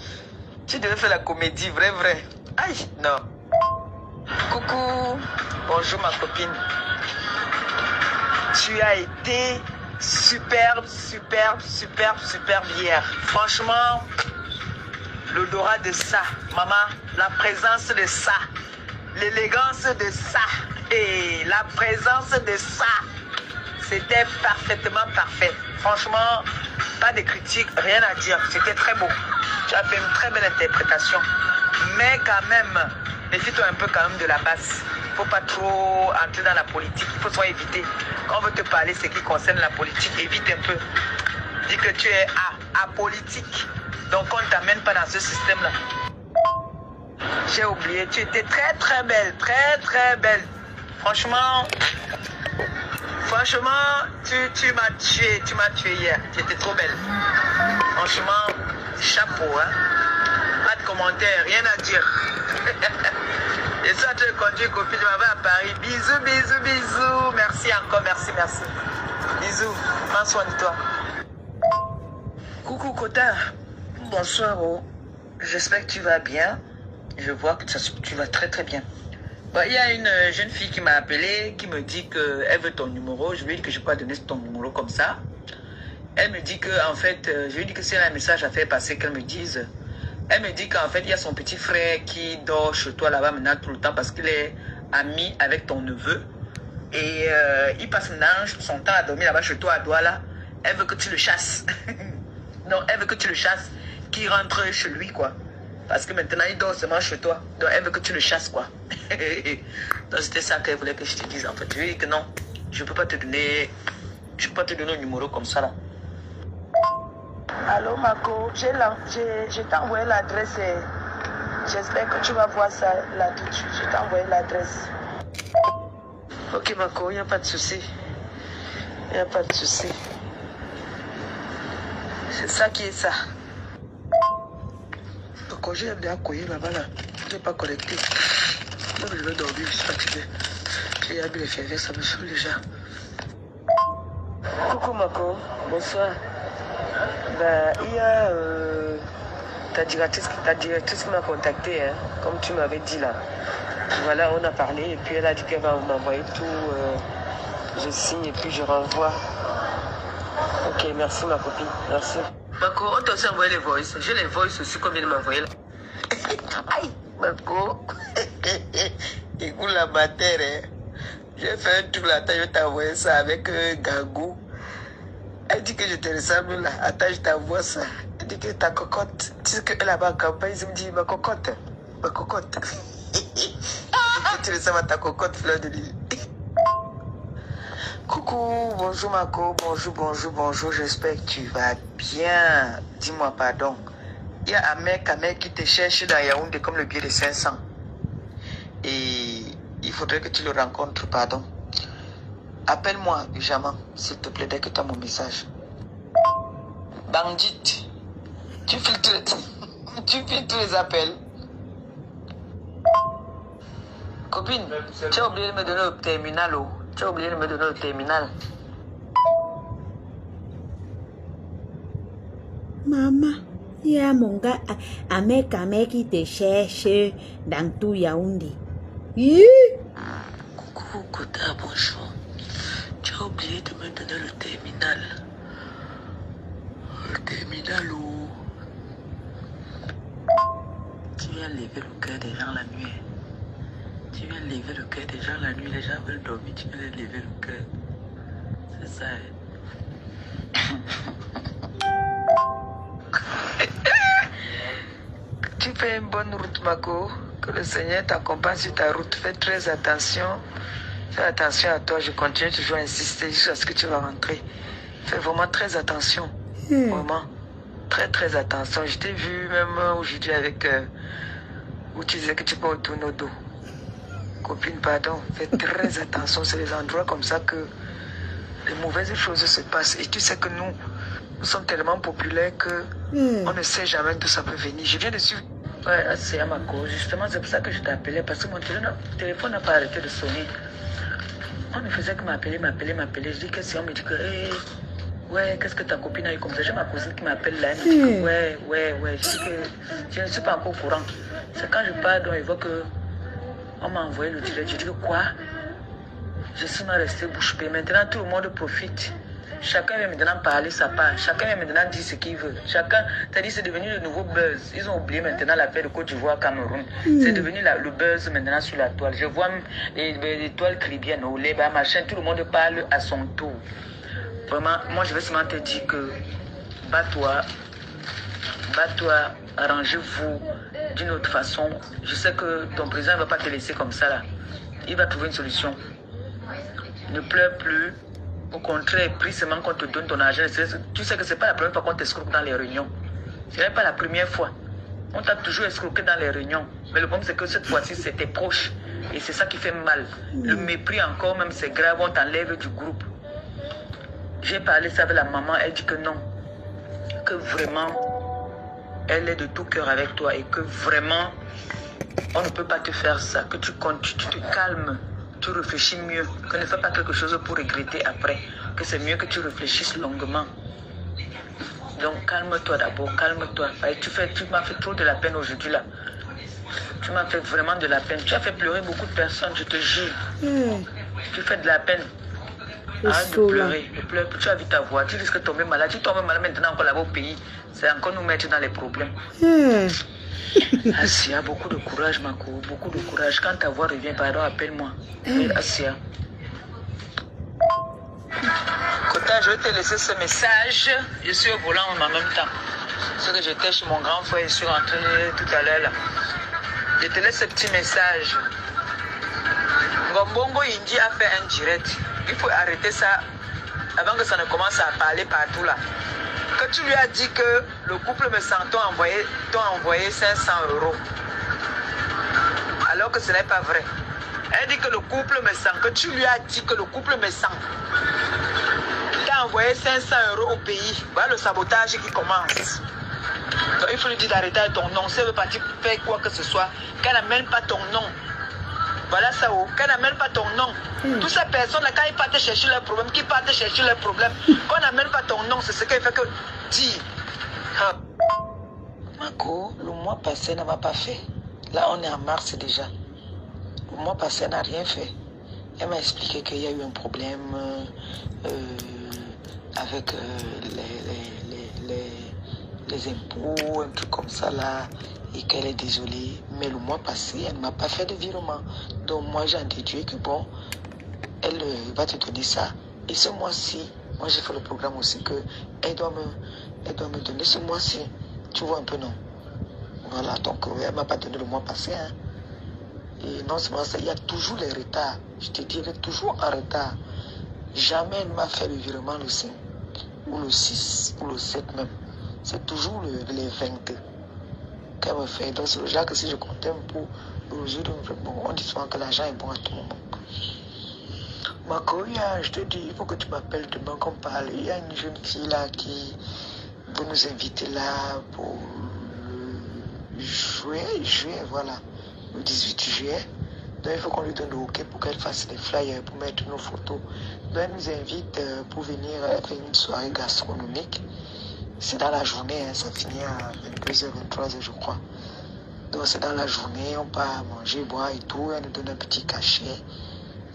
Tu devais faire la comédie, vrai. Aïe, non. Coucou, bonjour ma copine. Tu as été superbe hier. Franchement, l'odorat de ça, maman, la présence de ça, l'élégance de ça, et la présence de ça. C'était parfaitement parfait. Franchement, pas de critique, rien à dire. C'était très beau. Tu as fait une très belle interprétation. Mais quand même, méfie-toi un peu quand même de la basse. Il ne faut pas trop entrer dans la politique. Il faut soit éviter. Quand on veut te parler, ce qui concerne la politique, évite un peu. Dis que tu es apolitique. Donc on ne t'amène pas dans ce système-là. J'ai oublié, tu étais très belle. Très belle. Franchement, tu m'as tué hier. Tu étais trop belle. Franchement, chapeau, hein. Pas de commentaires, rien à dire. Et ça, tu es conduit, copine, je m'avais à Paris. Bisous. Merci encore, merci. Bisous, prends soin de toi. Coucou, Kota. Bonsoir, oh. J'espère que tu vas bien. Je vois que tu vas très bien. Bon, il y a une jeune fille qui m'a appelé, qui me dit qu'elle veut ton numéro. Je lui ai dit que je ne peux pas donner ton numéro comme ça. Elle me dit que, en fait, je lui ai dit que c'est un message à faire passer qu'elle me dise. Elle me dit qu'en fait, il y a son petit frère qui dort chez toi là-bas maintenant tout le temps parce qu'il est ami avec ton neveu. Et il passe maintenant son temps à dormir là-bas chez toi à Douala. Elle veut que tu le chasses. Non, elle veut que tu le chasses, qu'il rentre chez lui, quoi. Parce que maintenant, il dort seulement chez toi. Donc, elle veut que tu le chasses, quoi. Donc, c'était ça qu'elle voulait que je te dise, en fait. Je lui ai dit que non, je ne peux pas te donner... Je peux pas te donner un numéro comme ça, là. Allô, Marco. Je t'ai envoyé l'adresse et j'espère que tu vas voir ça là tout de suite. Je t'ai envoyé l'adresse. Ok, Marco, il n'y a pas de souci. Il n'y a pas de souci. C'est ça qui est ça. encore, j'ai déjà couillé là-bas là. Je n'ai pas connecté. Donc je vais dormir, je suis fatigué. J'ai habillé les février, ça me saoule déjà. Coucou Mako, bonsoir. Bah, il y a ta directrice qui m'a contacté, hein, comme tu m'avais dit là. Voilà, on a parlé et puis elle a dit qu'elle va m'envoyer tout. Je signe et puis je renvoie. Ok, merci ma copine, merci. Mako, on t'a aussi envoyé les voices. J'ai les voices aussi qu'on vient de m'envoyer là. Aïe, Mako. Écoute la matière, hein. J'ai fait un truc là, je t'ai envoyé ça avec Gagou. Elle dit que je te ressemble là. Attends, je t'envoie ça. Elle dit que ta cocotte. Tu sais qu'elle là-bas en campagne, ils me disent ma cocotte. Ma cocotte. Tu ressembles à ta cocotte, fleur de lys. Coucou, bonjour Mako, bonjour, j'espère que tu vas bien. Dis-moi pardon. Il y a un mec qui te cherche dans Yaoundé comme le billet de 500. Et il faudrait que tu le rencontres, pardon. Appelle-moi, Jaman, s'il te plaît, dès que tu as mon message. Bandit, tu filtres les appels. Copine, tu as oublié de me donner le terminal, oh. Tu as oublié de me donner le terminal. Maman, il y a mon gars, un mec qui te cherche dans tout Yaoundé. Coucou, Kota, bonjour. Tu as oublié de me donner le terminal. Le terminal où tu viens lever le cœur des gens la nuit. Tu viens lever le cœur des gens la nuit. Les gens veulent dormir, tu viens lever le cœur. C'est ça. Tu fais une bonne route, Mako. Que le Seigneur t'accompagne sur ta route. Fais très attention. Fais attention à toi. Je continue toujours à insister jusqu'à ce que tu vas rentrer. Fais vraiment très attention. Vraiment. Très attention. Je t'ai vu même aujourd'hui avec... où tu disais que tu peux retourner au dos. Copine, pardon. Fais très attention. C'est les endroits comme ça que les mauvaises choses se passent. Et tu sais que nous sommes tellement populaires que on ne sait jamais d'où ça peut venir. Je viens de suivre. Ouais, c'est à Mako. Justement, c'est pour ça que je t'appelais. Parce que mon téléphone n'a pas arrêté de sonner. On ne faisait que m'appeler. Je dis que si on me dit que, hey, ouais, qu'est-ce que ta copine a eu comme ça? J'ai ma cousine qui m'appelle là. Elle me dit que, ouais. Je dis que je ne suis pas encore au courant. C'est quand je pars, donc il voit que on m'a envoyé le direct. Je dis que quoi? Je suis mal resté bouche bée. Maintenant, tout le monde profite. Chacun vient maintenant parler sa part. Chacun vient maintenant dire ce qu'il veut. Chacun, c'est-à-dire c'est devenu le nouveau buzz. Ils ont oublié maintenant la paix de Côte d'Ivoire, Cameroun. C'est devenu le buzz maintenant sur la toile. Je vois les toiles caribéennes, au lait, machin. Tout le monde parle à son tour. Vraiment, moi je vais seulement te dire que bats-toi, arrangez-vous d'une autre façon. Je sais que ton président ne va pas te laisser comme ça là. Il va trouver une solution. Ne pleure plus. Au contraire, prie seulement qu'on te donne ton argent. Tu sais que ce n'est pas la première fois qu'on t'escroque dans les réunions. Ce n'est pas la première fois. On t'a toujours escroqué dans les réunions. Mais le problème, c'est que cette fois-ci, c'était proche. Et c'est ça qui fait mal. Le mépris encore, même, c'est grave. On t'enlève du groupe. J'ai parlé ça avec la maman. Elle dit que non. Que vraiment, elle est de tout cœur avec toi. Et que vraiment, on ne peut pas te faire ça. Que tu continues, tu te calmes. Tu réfléchis mieux, que ne fais pas quelque chose pour regretter après, que c'est mieux que tu réfléchisses longuement. Donc calme-toi d'abord, calme-toi. Tu m'as fait trop de la peine aujourd'hui là. Tu m'as fait vraiment de la peine. Tu as fait pleurer beaucoup de personnes, je te jure. Tu fais de la peine. Arrête de pleurer. Tu as vu ta voix, tu risques de tomber malade. Tu tombes malade maintenant encore là-bas au pays. C'est encore nous mettre dans les problèmes. Asia, beaucoup de courage, Mako, beaucoup de courage. Quand ta voix revient, pardon, appelle-moi. Asia. Kota, je vais te laisser ce message. Je suis au volant en même temps. Parce que j'étais chez mon grand frère, je suis rentré tout à l'heure. Je te laisse ce petit message. Ngombongo Indi a fait un direct. Il faut arrêter ça avant que ça ne commence à parler partout là. Que tu lui as dit que le couple me sent t'ont envoyé 500 €. Alors que ce n'est pas vrai. Elle dit que le couple me sent, que tu lui as dit que le couple me sent. T'as envoyé 500 € au pays. Voilà le sabotage qui commence. Donc il faut lui dire d'arrêter ton nom. Si elle veut partir faire quoi que ce soit, qu'elle n'amène pas ton nom. Voilà ça, oh. Qu'elle n'amène pas ton nom. Toutes ces personnes-là, quand ils partent chercher leurs problèmes, qui partent chercher leurs problèmes, qu'on n'amène pas ton nom, c'est ce qu'elle fait que dire. Marco, le mois passé n'a pas fait. Là, on est en mars déjà. Le mois passé, elle n'a rien fait. Elle m'a expliqué qu'il y a eu un problème avec les impôts, un truc comme ça là, et qu'elle est désolée. Mais le mois passé, elle ne m'a pas fait de virement. Donc moi, j'ai déduit que bon, elle va te donner ça. Et ce mois-ci, moi j'ai fait le programme aussi que elle doit me donner ce mois-ci. Tu vois un peu, non? Voilà, donc elle ne m'a pas donné le mois passé. Hein. Et non seulement ça, il y a toujours les retards. Je te dis, elle est toujours en retard. Jamais elle m'a fait le virement le 5, ou le 6, ou le 7 même. C'est toujours les 22 qu'elle me fait. Donc c'est le genre que si je comptais pour le jour de bon, on dit souvent que l'argent est bon à tout moment. Marco, je te dis, il faut que tu m'appelles demain qu'on parle. Il y a une jeune fille là qui veut nous inviter là pour le juillet, voilà, le 18 juillet. Donc il faut qu'on lui donne le OK pour qu'elle fasse des flyers, pour mettre nos photos. Donc elle nous invite pour venir faire une soirée gastronomique. C'est dans la journée, hein, ça finit à 22h, 23h je crois. Donc c'est dans la journée, on part manger, boire et tout. Elle nous donne un petit cachet,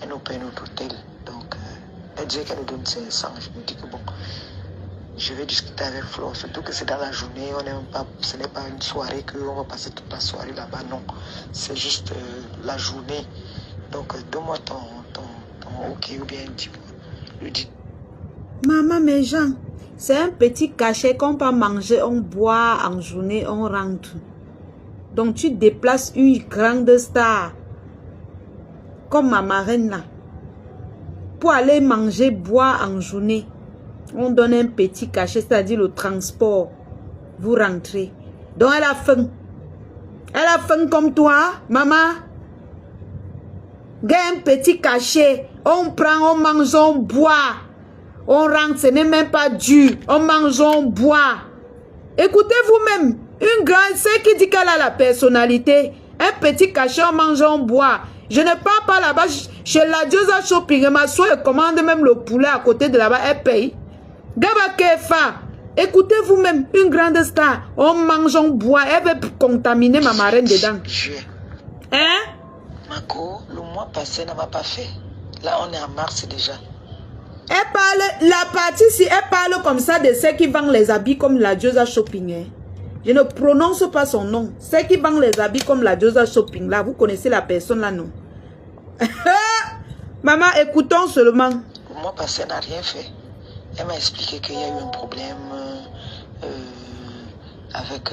elle nous paye notre hôtel. Donc elle disait qu'elle nous donne 500. Je me dis que bon, je vais discuter avec Flo, surtout que c'est dans la journée, ce n'est pas une soirée qu'on va passer toute la soirée là-bas, non. C'est juste la journée. Donc donne-moi ton OK ou bien le dit. Maman, mes gens, c'est un petit cachet qu'on peut manger, on boit en journée, on rentre. Donc tu déplaces une grande star, comme ma marraine là, pour aller manger, boire en journée. On donne un petit cachet, c'est-à-dire le transport. Vous rentrez. Donc elle a faim. Elle a faim comme toi, maman. Un petit cachet. On prend, on mange, on boit. On rentre, ce n'est même pas dur. On mange, on boit. Écoutez vous-même. Une grande, c'est qui dit qu'elle a la personnalité. Un petit cachet, on mange, on boit. Je ne pars pas là-bas chez la Diosa Shopping. Ma soeur commande même le poulet à côté de là-bas. Elle paye. Gaba Kefa, écoutez vous-même, une grande star. On mange, on boit. Elle veut contaminer ma marraine dedans. Hein? Marco, le mois passé n'a pas fait. Là, on est en mars déjà. Elle parle, la partie si elle parle comme ça de ceux qui vendent les habits comme la Diosa Shopping. Hein? Je ne prononce pas son nom. Ceux qui vendent les habits comme la Diosa Shopping, là, vous connaissez la personne là, non? Maman, écoutons seulement. Le mois passé n'a rien fait. Elle m'a expliqué qu'il y a eu un problème avec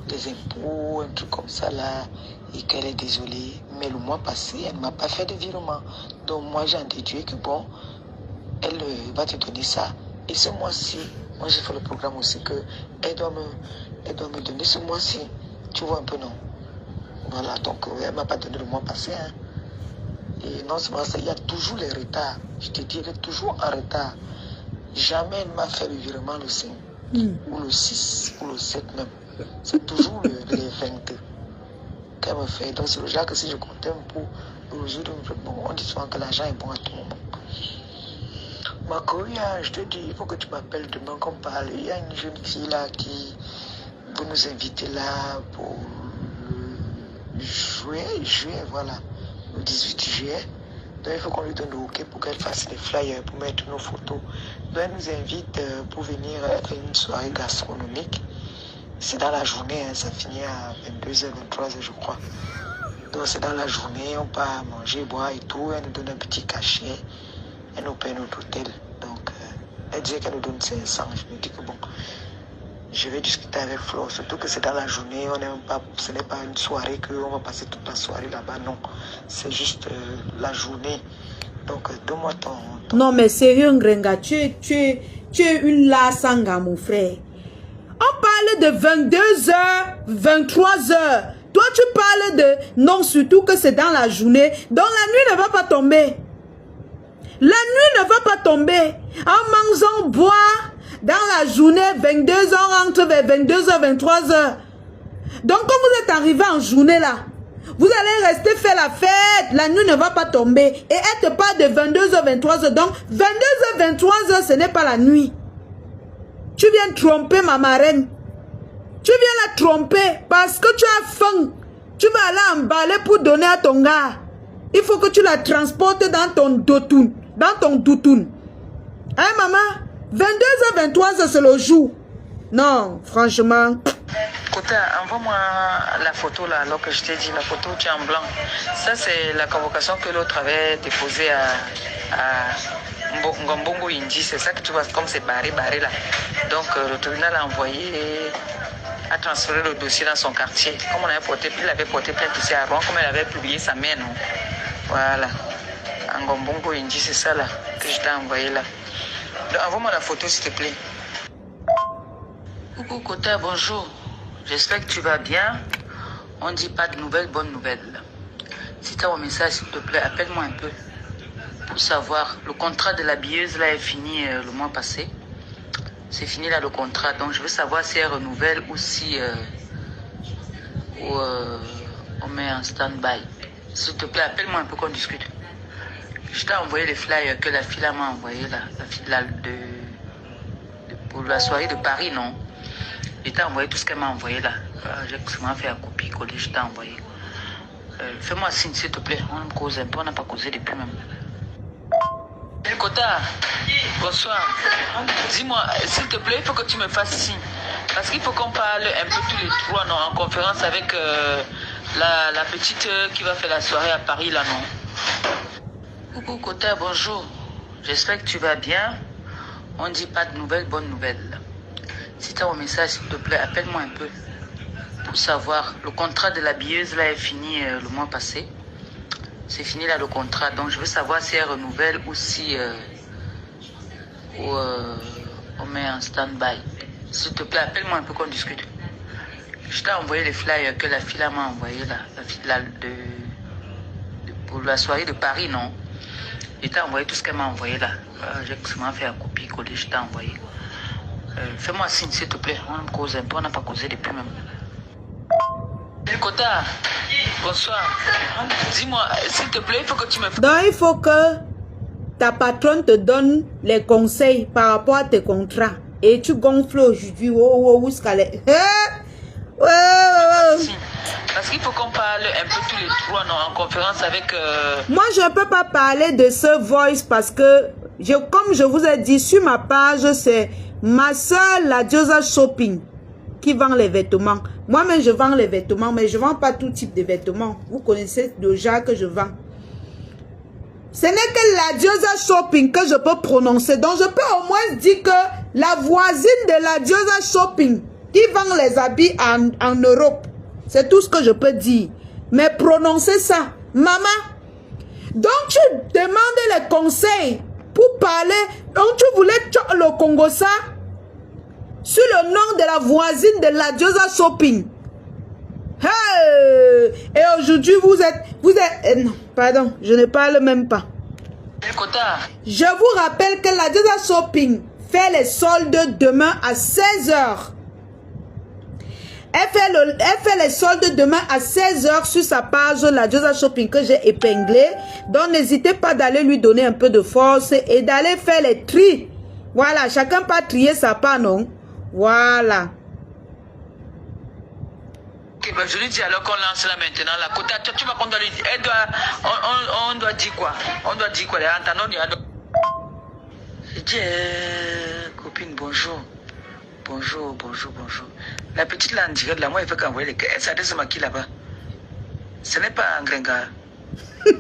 les impôts, un truc comme ça là, et qu'elle est désolée. Mais le mois passé, elle ne m'a pas fait de virement. Donc moi, j'ai déduit que bon, elle va te donner ça. Et ce mois-ci, moi j'ai fait le programme aussi que elle doit me donner ce mois-ci. Tu vois un peu, non? Voilà, donc elle ne m'a pas donné le mois passé. Hein. Et non seulement ça, il y a toujours les retards. Je te dis, elle est toujours en retard. Jamais elle m'a fait le virement le 5, ou le 6, ou le 7 même. C'est toujours les 22 qu'elle me fait. Donc c'est le genre que si je comptais pour le jour de bon, on dit souvent que l'argent est bon à tout moment. Marco, je te dis, il faut que tu m'appelles demain qu'on parle. Il y a une jeune fille là qui veut nous inviter là pour le juillet, voilà. Le 18 juillet. Donc il faut qu'on lui donne le OK pour qu'elle fasse des flyers, pour mettre nos photos. Donc elle nous invite pour venir faire une soirée gastronomique. C'est dans la journée, hein, ça finit à 22h, 23h je crois. Donc c'est dans la journée, on part manger, boire et tout. Elle nous donne un petit cachet, elle nous paye notre hôtel. Donc elle disait qu'elle nous donne 500. Je me dis que bon, je vais discuter avec Flo, surtout que c'est dans la journée, ce n'est pas une soirée qu'on va passer toute la soirée là-bas, non. C'est juste la journée. Donc, donne-moi ton... Non, mais sérieux, Ngrenga, tu es une lassanga, mon frère. On parle de 22h, 23h. Toi, tu parles de... Non, surtout que c'est dans la journée. Donc, la nuit ne va pas tomber. La nuit ne va pas tomber. En mangeant, boire... dans la journée, 22h, entre vers 22h, 23h. Donc, quand vous êtes arrivé en journée là, vous allez rester faire la fête, la nuit ne va pas tomber. Et elle te parle de 22h, 23h. Donc, 22h, 23h, ce n'est pas la nuit. Tu viens tromper ma marraine. Tu viens la tromper parce que tu as faim. Tu vas aller emballer pour donner à ton gars. Il faut que tu la transportes dans ton doutoun. Hein, maman? 22h, 23h, c'est le jour. Non, franchement. Kota, envoie-moi la photo là, alors que je t'ai dit, la photo tu es en blanc. Ça, c'est la convocation que l'autre avait déposée à Ngombongo Indi. C'est ça que tu vois, comme c'est barré là. Donc, le tribunal a envoyé, a transféré le dossier dans son quartier. Comme on avait porté, il avait porté plainte ici à Rouen, comme elle avait publié sa mère, non? Voilà. Ngombongo Indi, c'est ça là, que je t'ai envoyé là. Donc, envoie-moi la photo, s'il te plaît. Coucou Kota, bonjour. J'espère que tu vas bien. On dit pas de nouvelles, bonnes nouvelles. Si tu as un message, s'il te plaît, appelle-moi un peu. Pour savoir, le contrat de la billeuse là est fini le mois passé. C'est fini là le contrat. Donc je veux savoir si elle renouvelle ou si on met en stand-by. S'il te plaît, appelle-moi un peu qu'on discute. Je t'ai envoyé les flyers que la fille là m'a envoyé là. La fille là pour la soirée de Paris, non? Je t'ai envoyé tout ce qu'elle m'a envoyé là. J'ai seulement fait un copie-coller, je t'ai envoyé. Fais-moi signe s'il te plaît. On me cause un peu, on n'a pas causé depuis même. Kota, bonsoir. Dis-moi, s'il te plaît, il faut que tu me fasses signe. Parce qu'il faut qu'on parle un peu tous les trois, non, en conférence avec la petite qui va faire la soirée à Paris là, non? Coucou Kota, bonjour. J'espère que tu vas bien. On dit pas de nouvelles, bonnes nouvelles. Si tu as un message, s'il te plaît, appelle-moi un peu. Pour savoir, le contrat de la billeuse là est fini le mois passé. C'est fini là le contrat. Donc je veux savoir si elle renouvelle ou si on met en stand-by. S'il te plaît, appelle-moi un peu qu'on discute. Je t'ai envoyé les flyers que la fille là m'a envoyé là. La fille là pour la soirée de Paris, non? Je t'ai envoyé tout ce qu'elle m'a envoyé là. J'ai seulement fait un copie-coller, je t'ai envoyé. Fais-moi signe s'il te plaît. On me cause un peu, on n'a pas causé depuis même. Kota, bonsoir. Dis-moi, s'il te plaît, il faut que tu me... Donc, il faut que ta patronne te donne les conseils par rapport à tes contrats. Et tu gonfles aujourd'hui. Où est-ce qu'elle est? Parce qu'il faut qu'on parle un peu tous les trois, non, en conférence avec... Moi, je ne peux pas parler de ce voice parce que, comme je vous ai dit, sur ma page, c'est ma soeur, la Diosa Shopping, qui vend les vêtements. Moi-même, je vends les vêtements, mais je ne vends pas tout type de vêtements. Vous connaissez déjà que je vends. Ce n'est que la Diosa Shopping que je peux prononcer. Donc, je peux au moins dire que la voisine de la Diosa Shopping, qui vend les habits en Europe, c'est tout ce que je peux dire. Mais prononcer ça, maman. Donc, tu demandes les conseils pour parler. Donc, tu voulais le Congo ça sur le nom de la voisine de la Diosa Shopping. Hey! Et aujourd'hui, vous êtes non, pardon, je ne parle même pas. Je vous rappelle que la Diosa Shopping fait les soldes demain à 16h. Elle fait les soldes demain à 16h sur sa page la Diosa Shopping que j'ai épinglé. Donc n'hésitez pas d'aller lui donner un peu de force et d'aller faire les tris. Voilà, chacun peut trier sa part, non? Voilà. Ok, ben je lui dis alors qu'on lance là maintenant. La Kota, tu vas qu'on doit lui dire. On doit dire quoi? On doit dire quoi? Je dis, copine, bonjour. Bonjour. La petite là en direct, là, moi, il faut qu'envoyer les... Elle s'adresse à qui là-bas? Ce n'est pas un gringa.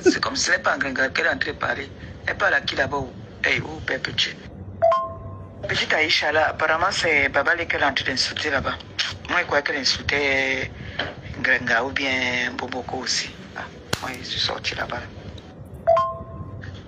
C'est comme si ce n'est pas un gringa qu'elle est en train de parler. Elle parle à qui là-bas? Hey, où, père petit? Petite Aïcha là, apparemment, c'est Babale qu'elle est en train d'insulter là-bas. Moi, je crois qu'elle insultait Gringa ou bien Boboko aussi. Ah, moi, je suis sorti là-bas.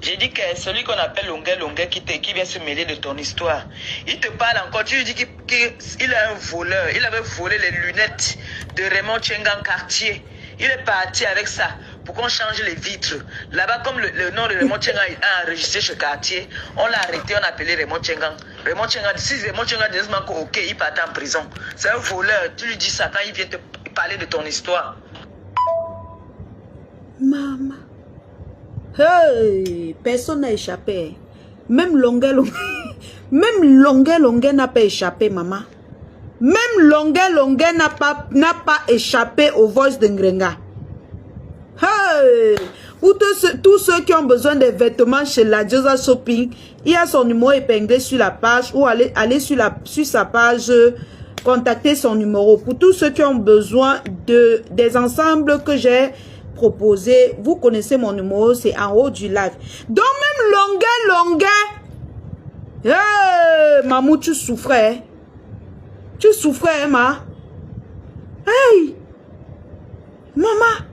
J'ai dit que celui qu'on appelle Longuet qui vient se mêler de ton histoire, il te parle encore, tu lui dis qu'il est un voleur. Il avait volé les lunettes de Raymond Tchengan Cartier. Il est parti avec ça pour qu'on change les vitres. Là-bas, comme le nom de Raymond Tchengan a enregistré chez Cartier, on l'a arrêté, on a appelé Raymond Tchengan. Raymond Tchenga, si Raymond Tchenga dit ok, il part en prison. C'est un voleur. Tu lui dis ça quand il vient te parler de ton histoire. Maman. Hey, personne n'a échappé. Même Longuet n'a pas échappé, maman. Même Longuet n'a pas échappé au voice de Ngrenga. Hey! Pour tous ceux qui ont besoin des vêtements chez la Diosa Shopping, il y a son numéro épinglé sur la page ou aller sur sa page, contacter son numéro. Pour tous ceux qui ont besoin des ensembles que j'ai proposés, vous connaissez mon numéro, c'est en haut du live. Donc même Longuet. Hey! Maman, tu souffrais. Hein? Tu souffrais, hein, ma? Hey! Maman!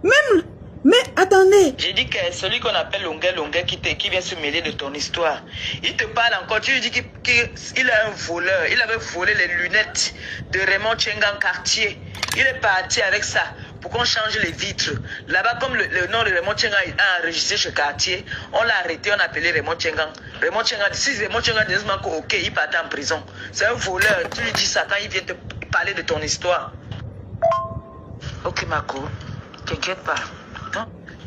Même... Mais attendez. J'ai dit que celui qu'on appelle Longuet qui vient se mêler de ton histoire. Il te parle encore. Tu lui dis qu'il est un voleur. Il avait volé les lunettes de Raymond Tchenga Cartier. Il est parti avec ça pour qu'on change les vitres. Là-bas, comme le nom de Raymond Tchenga est enregistré chez Cartier, on l'a arrêté, on a appelé Raymond Tchenga. Raymond Tchenga, si Raymond Tchenga dit ok, il part en prison. C'est un voleur. Tu lui dis ça quand il vient te parler de ton histoire. Ok, Marco, t'inquiète pas.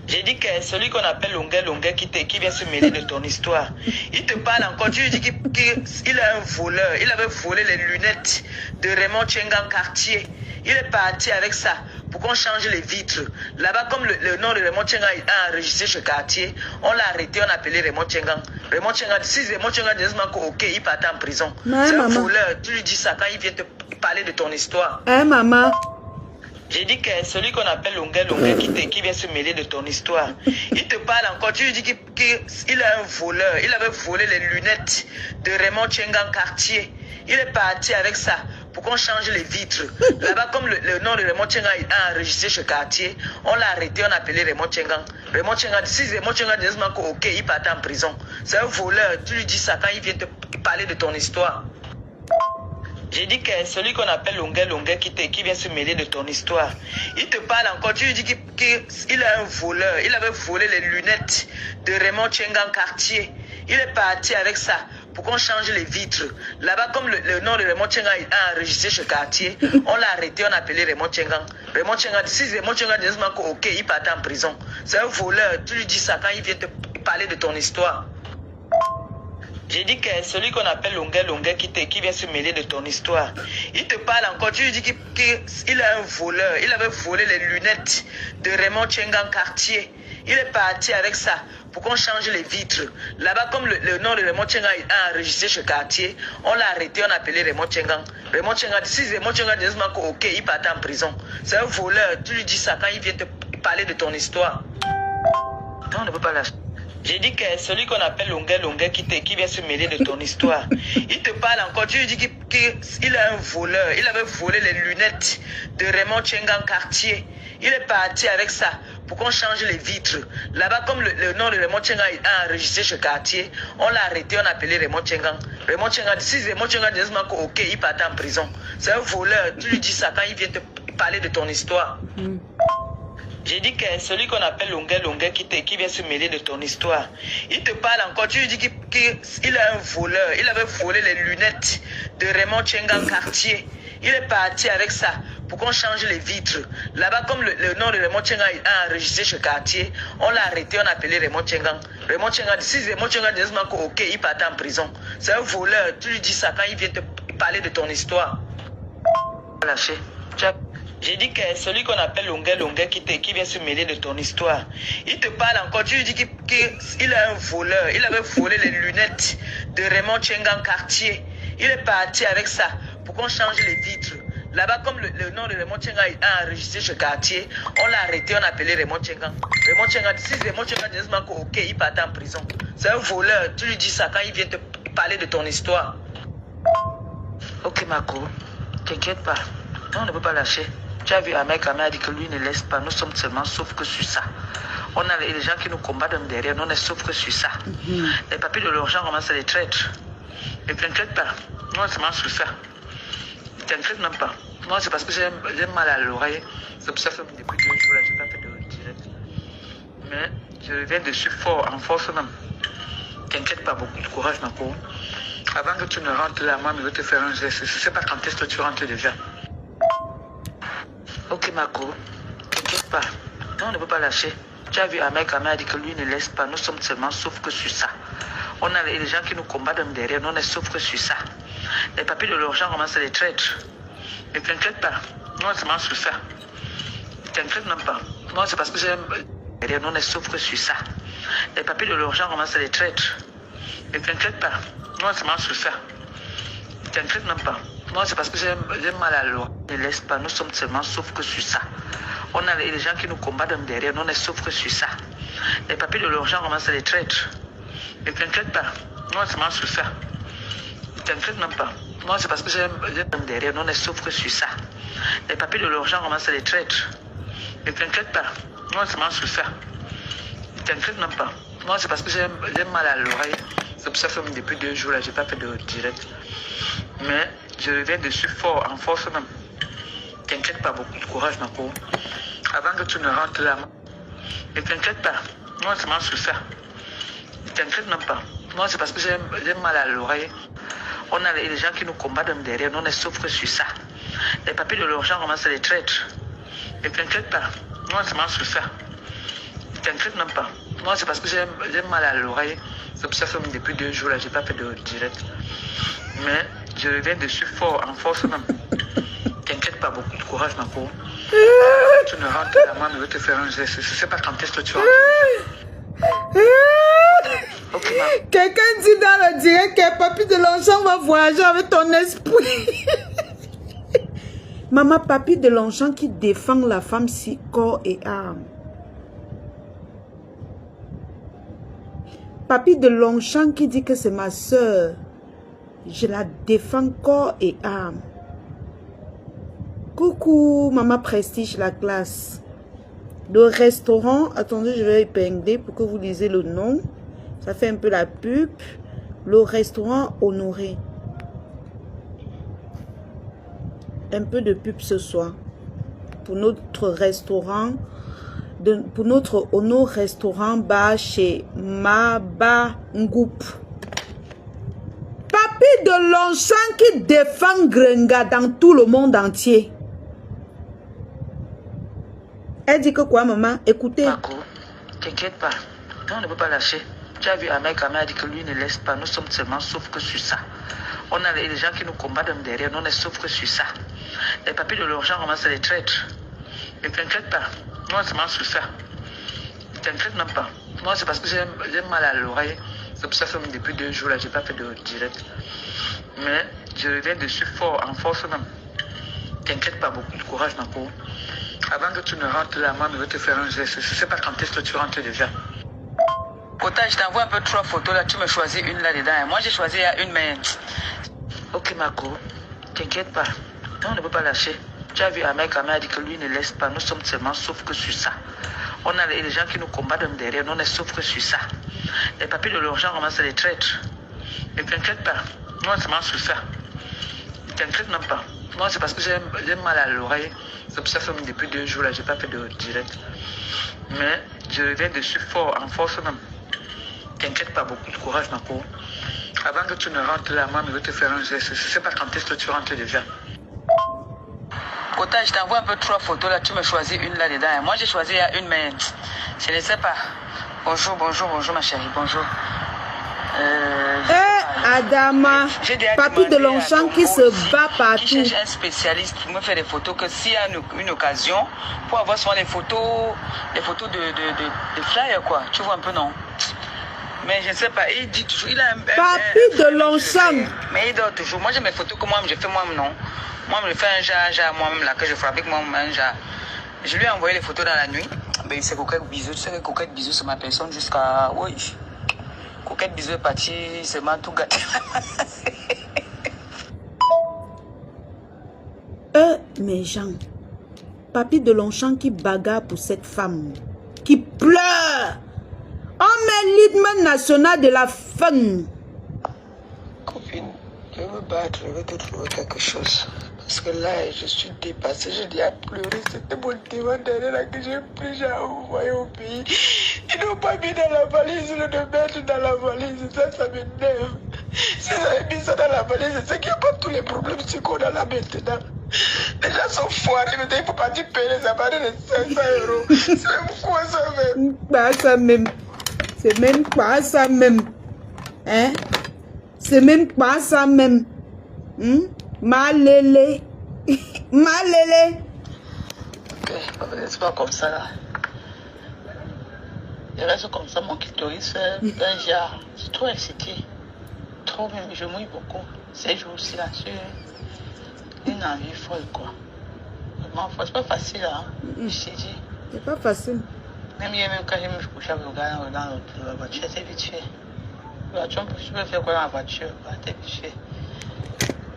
J'ai dit que celui qu'on appelle Longuet qui vient se mêler de ton histoire. Il te parle encore. Tu lui dis qu'il est un voleur. Il avait volé les lunettes de Raymond Tchenga Cartier. Il est parti avec ça pour qu'on change les vitres. Là-bas, comme le nom de Raymond Tchenga est enregistré chez Cartier, on l'a arrêté, on a appelé Raymond Tchenga. Raymond Tchenga, si Raymond Tchenga dit ok, il part en prison. C'est un voleur. Tu lui dis ça quand il vient te parler de ton histoire. Hein, maman? J'ai dit que celui qu'on appelle Longuet qui vient se mêler de ton histoire. Il te parle encore. Tu lui dis qu'il est un voleur. Il avait volé les lunettes de Raymond Tchenga Cartier. Il est parti avec ça pour qu'on change les vitres. Là-bas, comme le nom de Raymond Tchenga est enregistré chez Cartier, on l'a arrêté, on a appelé Raymond Tchenga. Raymond Tchenga, si Raymond Tchenga dit ok, il part en prison. C'est un voleur. Tu lui dis ça quand il vient te parler de ton histoire. J'ai dit que celui qu'on appelle Longuet qui vient se mêler de ton histoire. Il te parle encore. Tu lui dis qu'il est un voleur. Il avait volé les lunettes de Raymond Tchenga Cartier. Il est parti avec ça pour qu'on change les vitres. Là-bas, comme le nom de Raymond Tchenga est enregistré chez Cartier, on l'a arrêté, on a appelé Raymond Tchenga. Raymond Tchenga, si Raymond Tchenga dit ok, il part en prison. C'est un voleur. Tu lui dis ça quand il vient te parler de ton histoire. J'ai dit que celui qu'on appelle Longuet qui vient se mêler de ton histoire. Il te parle encore. Tu lui dis qu'il est un voleur. Il avait volé les lunettes de Raymond Tchenga Cartier. Il est parti avec ça pour qu'on change les vitres. Là-bas, comme le nom de Raymond Tchenga est enregistré chez Cartier, on l'a arrêté, on a appelé Raymond Tchenga. Raymond Tchenga, si Raymond Tchenga dit ok, il part en prison. C'est un voleur. Tu lui dis ça quand il vient te parler de ton histoire. Non, on ne peut pas lâcher. J'ai dit que celui qu'on appelle Longuet qui vient se mêler de ton histoire. Il te parle encore. Tu lui dis qu'il est un voleur. Il avait volé les lunettes de Raymond Tchenga Cartier. Il est parti avec ça pour qu'on change les vitres. Là-bas, comme le nom de Raymond Tchenga est enregistré chez Cartier, on l'a arrêté, on a appelé Raymond Tchenga. Raymond Tchenga, si Raymond Tchenga dit ok, il part en prison. C'est un voleur. Tu lui dis ça quand il vient te parler de ton histoire. J'ai dit que celui qu'on appelle Longuet qui vient se mêler de ton histoire. Il te parle encore. Tu lui dis qu'il est un voleur. Il avait volé les lunettes de Raymond Tchenga Cartier. Il est parti avec ça pour qu'on change les vitres. Là-bas, comme le nom de Raymond Tchenga est enregistré chez Cartier, on l'a arrêté, on a appelé Raymond Tchenga. Raymond Tchenga, si Raymond Tchenga dit ok, il part en prison. C'est un voleur. Tu lui dis ça quand il vient te parler de ton histoire. Lâché. J'ai dit que celui qu'on appelle Longuet qui vient se mêler de ton histoire. Il te parle encore. Tu lui dis qu'il est un voleur. Il avait volé les lunettes de Raymond Tchenga Cartier. Il est parti avec ça pour qu'on change les vitres. Là-bas, comme le nom de Raymond Tchenga est enregistré chez Cartier, on l'a arrêté, on a appelé Raymond Tchenga. Raymond Tchenga, si Raymond Tchenga dit ok, il part en prison. C'est un voleur. Tu lui dis ça quand il vient te parler de ton histoire. Ok, Marco, t'inquiète pas. Non, on ne peut pas lâcher. Tu as vu un mec, a dit que lui ne laisse pas. Nous sommes seulement sauf que sur ça. On a les gens qui nous combattent derrière. Nous, on est sauf que sur ça. Les papiers de l'argent commencent à les traître. Ne t'inquiète pas. Nous, on est seulement sur ça. Ne t'inquiète même pas. Moi, c'est parce que j'ai mal à l'oreille. C'est pour ça que depuis 2 jours, je n'ai pas fait de direct. Mais je reviens dessus fort, en force même. T'inquiète pas, beaucoup de courage, ma cour. Avant que tu ne rentres là, moi, je vais te faire un geste. Je ne sais pas quand est-ce que tu rentres déjà. Ok, Marco, t'inquiète pas. Non, on ne peut pas lâcher. Tu as vu Ahmed a dit que lui ne laisse pas. Nous sommes seulement sauf que sur ça. On a les gens qui nous combattent derrière. Nous, on est sauf que sur ça. Les papiers de l'argent commencent à les traître. Ne t'inquiète pas. Nous, on est seulement sur ça. Ne t'inquiète même pas. Non, c'est parce que j'aime derrière. Nous, on est sauf que sur ça. Les papiers de l'argent commencent à les traître. Ne t'inquiète pas. Nous, on est seulement sur ça. Ne t'inquiète même pas. Non, c'est parce que j'aime mal à la loi. Ne laisse pas. Nous sommes seulement sauf que sur ça. On a les gens qui nous combattent derrière. Nous, on est sauf que sur ça. Les papiers de l'argent commencent à les traître. Ne t'inquiète pas. Non, c'est seulement sur ça. Ne t'inquiète même pas. Non, c'est parce que j'aime derrière. Nous, on est sauf que sur ça. Les papiers de l'argent commencent à les traître. Ne t'inquiète pas. Non, c'est seulement sur ça. Ne t'inquiète même pas. Non, c'est parce que j'aime mal à l'oreille. C'est pour ça que depuis 2 jours, là, je n'ai pas fait de direct. Mais je reviens dessus fort, en force même. T'inquiète pas, beaucoup de courage, ma pauvre. Avant que tu ne rentres là, ne t'inquiète pas. Non, c'est seulement sur ça. Ne t'inquiète même pas. Non, c'est parce que j'aime mal à l'oreille. On a les gens qui nous combattent derrière. Nous, on est sauf que sur ça. Les papiers de l'argent commencent à les traître. Ne t'inquiète pas. Non, c'est seulement sur ça. Ne t'inquiète même pas. Non, c'est parce que j'aime mal à l'oreille. C'est pour ça que depuis 2 jours, là, je n'ai pas fait de direct. Mais je reviens dessus fort, en force même. T'inquiète pas, beaucoup de courage, ma pauvre. Tu ne rentres là, moi, je vais te faire un geste. Je ne sais pas quand est-ce que tu rentres. Ok, ma... Quelqu'un dit dans le direct que Papy de Longchamp va voyager avec ton esprit. Maman, Papy de Longchamp qui défend la femme si corps et âme. Papy de Longchamp qui dit que c'est ma soeur. Je la défends corps et âme. Coucou, maman Prestige, la classe. Le restaurant, attendez, je vais épingler pour que vous lisiez le nom. Ça fait un peu la pub. Le restaurant Honoré. Un peu de pub ce soir. Pour notre restaurant. Pour notre Ono restaurant bar chez Maba Ngoup. Papy de Longchamp qui défend Grenga dans tout le monde entier. Elle dit que quoi, maman? Écoutez. Marco, t'inquiète pas. On ne peut pas lâcher. Tu as vu Ahmed a dit que lui ne laisse pas. Nous sommes seulement sauf que sur ça. On a les gens qui nous combattent derrière. Nous, on est sauf que sur ça. Les papiers de l'argent commencent à les traître. Ne t'inquiète pas. Non, c'est seulement sur ça. Ne t'inquiète même pas. Non, c'est parce que j'aime mal à l'oreille. C'est pour ça que depuis 2 jours, là, je n'ai pas fait de direct. Mais je reviens dessus fort, en force même. T'inquiète pas, beaucoup de courage, ma pauvre. Avant que tu ne rentres là, moi, je vais te faire un geste. Je ne sais pas quand est-ce que tu rentres déjà. Kota, je t'envoie un peu 3 photos là. Tu me choisis une là-dedans. Moi, j'ai choisi une, mais... Ok, Marco, t'inquiète pas. Non, on ne peut pas lâcher. Tu as vu Ahmed a dit que lui ne laisse pas. Nous sommes seulement sauf que sur ça. On a les gens qui nous combattent derrière. Nous, on est sauf que sur ça. Les papiers de l'argent commencent à les traître. Ne t'inquiète pas. Non, c'est seulement sur ça. Ne t'inquiète même pas. Non, c'est parce que j'aime mal à l'oreille. C'est pour ça que depuis 2 jours, là, je n'ai pas fait de direct. Mais je reviens dessus fort, en force même. T'inquiète pas, beaucoup de courage, ma pauvre. Avant que tu ne rentres là, moi, je vais te faire un geste. Je ne sais pas quand est-ce que tu rentres déjà. Kota, je t'envoie un peu 3 photos là. Tu me choisis une là-dedans. Moi, j'ai choisi une, mais je ne sais pas. Bonjour, bonjour, bonjour, ma chérie. Bonjour. Adama, Papy de Longchamp qui se bat partout. Qui cherche un spécialiste pour me faire des photos, que s'il y a une occasion, pour avoir souvent les photos de flyer, quoi. Tu vois un peu, non? Mais je ne sais pas, il dit toujours, il a un... Papy de Longchamp. Mais il dort toujours. Moi, j'ai mes photos que moi, je fais moi-même, non? Moi, je me fais un genre moi-même, là, que je fabrique moi-même, un genre. Je lui ai envoyé les photos dans la nuit. Ben, il s'est coquette bisous. Tu sais que coquette bisous, c'est ma personne jusqu'à... Oui. Coquette bisous est parti, c'est ma tout gâté. Mes gens. Papy de Longchamp qui bagarre pour cette femme. Qui pleure. On met l'hymne national de la femme. Copine, je vais me battre, je vais te trouver quelque chose. Parce que là, je suis dépassée, je dis à pleurer. C'était mon témoin derrière que j'ai pris, j'ai envoyé au pays. Ils n'ont pas mis dans la valise, le de mettre dans la valise, ça m'énerve. Si vous avez mis ça dans la valise, c'est qu'il n'y a pas tous les problèmes qu'on a là maintenant. Les gens sont foirés, mais il ne faut pas payer les appareils de 500 euros. C'est même quoi ça même? Pas ça même. C'est même pas ça même. Hein? C'est même pas ça même. Malélé. Malélé. Ok, c'est pas comme ça là. Je reste comme ça, mon clitoris fait un genre. Je suis trop excité. Trop même, je mouille beaucoup. Ces jours-ci là, sur une envie folle quoi. Vraiment, c'est pas facile hein. Je t'ai dit. C'est pas facile. Même hier, même quand je me couchais avec le gars dans la voiture, c'est vite fait. La voiture, tu peux faire quoi dans la voiture? C'est vite fait.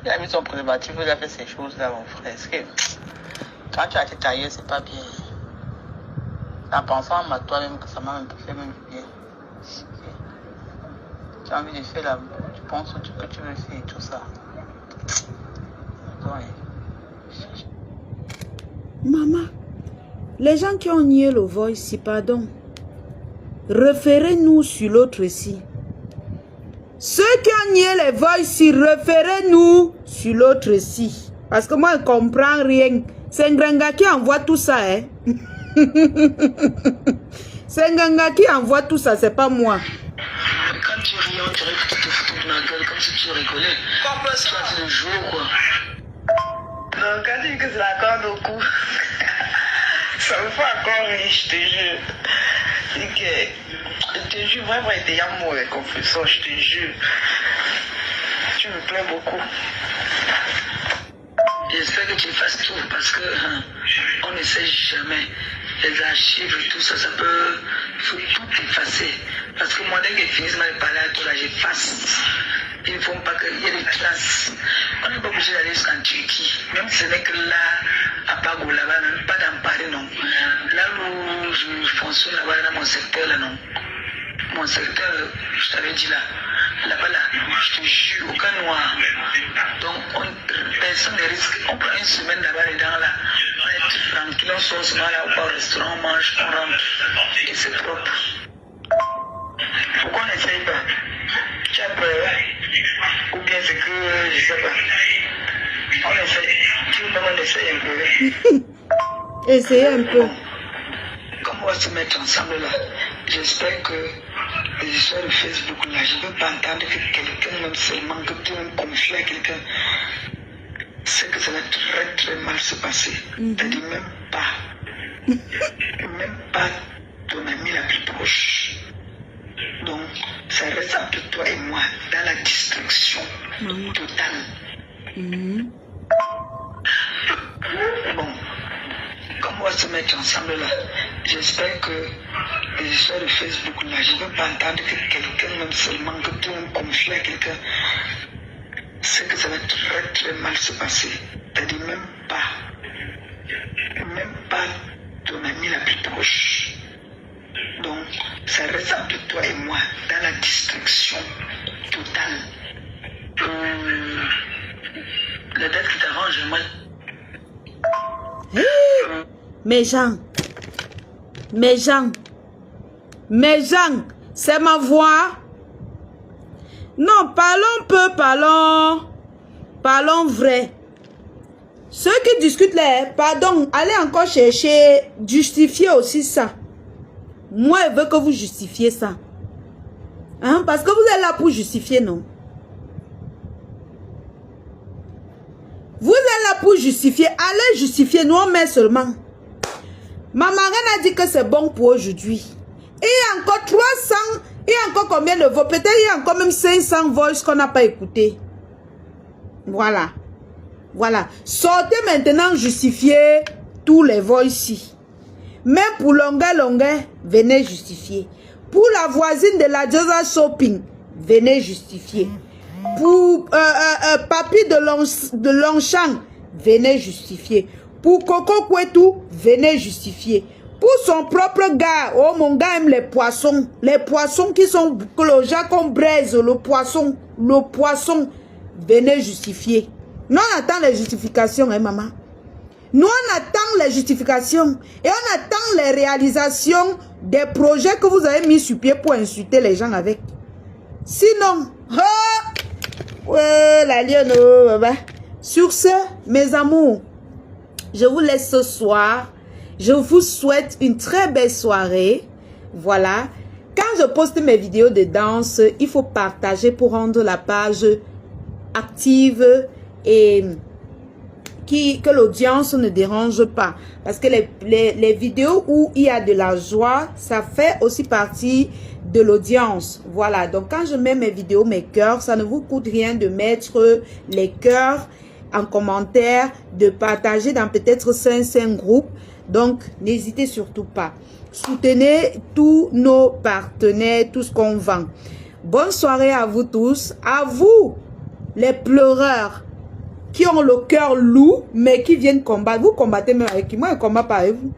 Il a mis son préservatif, il a fait ces choses-là, mon frère. Est-ce que quand tu as été taillé, c'est pas bien. En pensant à toi-même que ça m'a un peu fait même bien. Tu as envie de faire là, tu penses au truc que tu veux faire et tout ça. Ouais. Maman, les gens qui ont nié le voice, pardon, référez-nous sur l'autre ici. Ceux qui ont nié les voice, référez-nous sur l'autre ici. Parce que moi, je ne comprends rien. C'est un ganga qui envoie tout ça, hein. C'est un ganga qui envoie tout ça, c'est pas moi. Quand tu ris, on dirait que tu te fous de ma gueule comme si tu rigolais. Pas ça, c'est le jour, quoi. Donc, quand tu dis que c'est la corde au cou, ça me fait encore rire, je te jure. Je te jure, vraiment, il était un mauvais confesseur, je te jure. Tu me plais beaucoup. J'espère que tu fasses tout parce que on ne sait jamais. Les archives et tout ça, ça peut. Il faut tout effacer. Parce que moi, dès que je finis de parler à toi, là, j'efface. Il ne faut pas qu'il y ait des traces. On n'est pas obligé d'aller jusqu'en Turquie. Même si ce n'est que là, à Pago, là-bas, même pas dans Paris, non. Là où je fonctionne, là-bas, dans mon secteur, là, non. Mon secteur, je t'avais dit là. Là-bas, là, je te jure, aucun noir. Donc, personne ne risque. On prend une semaine là-bas, dedans, là. On est tranquille, on sort seulement là, on va au restaurant, on mange, on rentre. Et c'est propre. Pourquoi on n'essaye pas? Tu as peur? Ou bien c'est que, je sais pas. On essaye. Tu veux même on essaye un peu? Essayez un peu. Comme on va se mettre ensemble là, j'espère que les histoires de Facebook là, je ne veux pas entendre que quelqu'un, même seulement que tu me confies à quelqu'un, c'est que ça va très très mal se passer. C'est-à-dire même pas ton ami la plus proche. Donc, ça reste entre toi et moi dans la distraction totale. Bon, comme on va se mettre ensemble là, j'espère que les histoires de Facebook là, je ne veux pas entendre que quelqu'un, même seulement que tu me confies à quelqu'un, c'est que ça va très très mal se passer. C'est-à-dire même pas ton ami la plus proche. Donc, ça reste entre toi et moi dans la distraction totale. La date qui t'arrange, moi. Mes gens, c'est ma voix. Non, parlons vrai. Ceux qui discutent là, pardon, allez encore chercher, justifier aussi ça. Moi, je veux que vous justifiez ça. Hein? Parce que vous êtes là pour justifier, non? Vous êtes là pour justifier. Allez justifier, nous on met seulement. Ma marraine a dit que c'est bon pour aujourd'hui. Et il y a encore 300, il y a encore combien de voix? Peut-être il y a encore même 500 voix qu'on n'a pas écouté. Voilà. Voilà. Sortez maintenant justifier tous les voix ici. Même pour longueur, venez justifier. Pour la voisine de la Josa Shopping, venez justifier. Pour Papi de Longchamp, venez justifier. Pour Coco Kwetou, venez justifier. Pour son propre gars, oh mon gars aime les poissons qui sont que le jacon braise, le poisson, venez justifier. Nous on attend les justifications, hein maman. Nous on attend les justifications et on attend les réalisations des projets que vous avez mis sur pied pour insulter les gens avec. Sinon, Ouais, la lionne, oh, baba. Sur ce, mes amours, je vous laisse ce soir. Je vous souhaite une très belle soirée. Voilà. Quand je poste mes vidéos de danse, il faut partager pour rendre la page active et que l'audience ne dérange pas. Parce que les vidéos où il y a de la joie, ça fait aussi partie de l'audience. Voilà. Donc, quand je mets mes vidéos, mes cœurs, ça ne vous coûte rien de mettre les cœurs en commentaire, de partager dans peut-être 5 groupes. Donc, n'hésitez surtout pas. Soutenez tous nos partenaires, tout ce qu'on vend. Bonne soirée à vous tous. À vous, les pleureurs qui ont le cœur lourd, mais qui viennent combattre. Vous combattez même avec qui? Moi, je ne combat pas avec vous.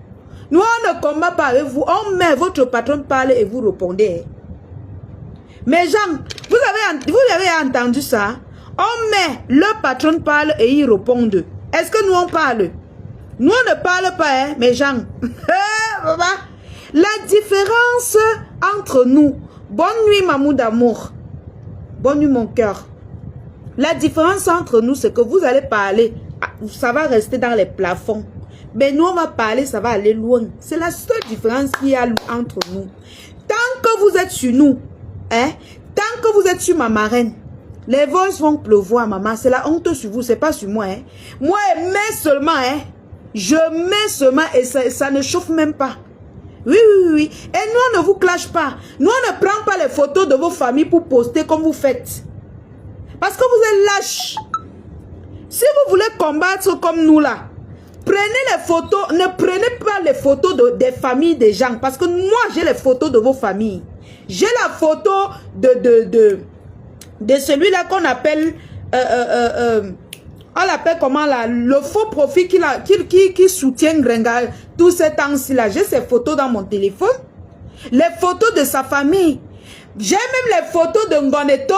Nous, on ne combat pas avec vous. On met votre patron parler et vous répondez. Mais gens, vous avez entendu ça? On met le patron parle et ils répondent. Est-ce que nous, on parle? Nous, on ne parle pas, hein, mes gens. La différence entre nous. Bonne nuit, Mamou d'amour. Bonne nuit, mon cœur. La différence entre nous, c'est que vous allez parler. Ça va rester dans les plafonds. Mais nous, on va parler, ça va aller loin. C'est la seule différence qu'il y a entre nous. Tant que vous êtes sur nous, hein, tant que vous êtes sur ma marraine, les voix vont pleuvoir, maman. C'est la honte sur vous, c'est pas sur moi. Hein. Moi, je mets seulement, hein. Je mets seulement et ça ne chauffe même pas. Oui, oui, oui. Et nous, on ne vous clash pas. Nous, on ne prend pas les photos de vos familles pour poster comme vous faites. Parce que vous êtes lâches. Si vous voulez combattre comme nous là, prenez les photos, ne prenez pas les photos des familles des gens. Parce que moi, j'ai les photos de vos familles. J'ai la photo de celui-là qu'on appelle, on l'appelle comment là, le faux profil qui soutient Grenga tous ces temps-ci là. J'ai ces photos dans mon téléphone. Les photos de sa famille. J'ai même les photos de Ngoneton.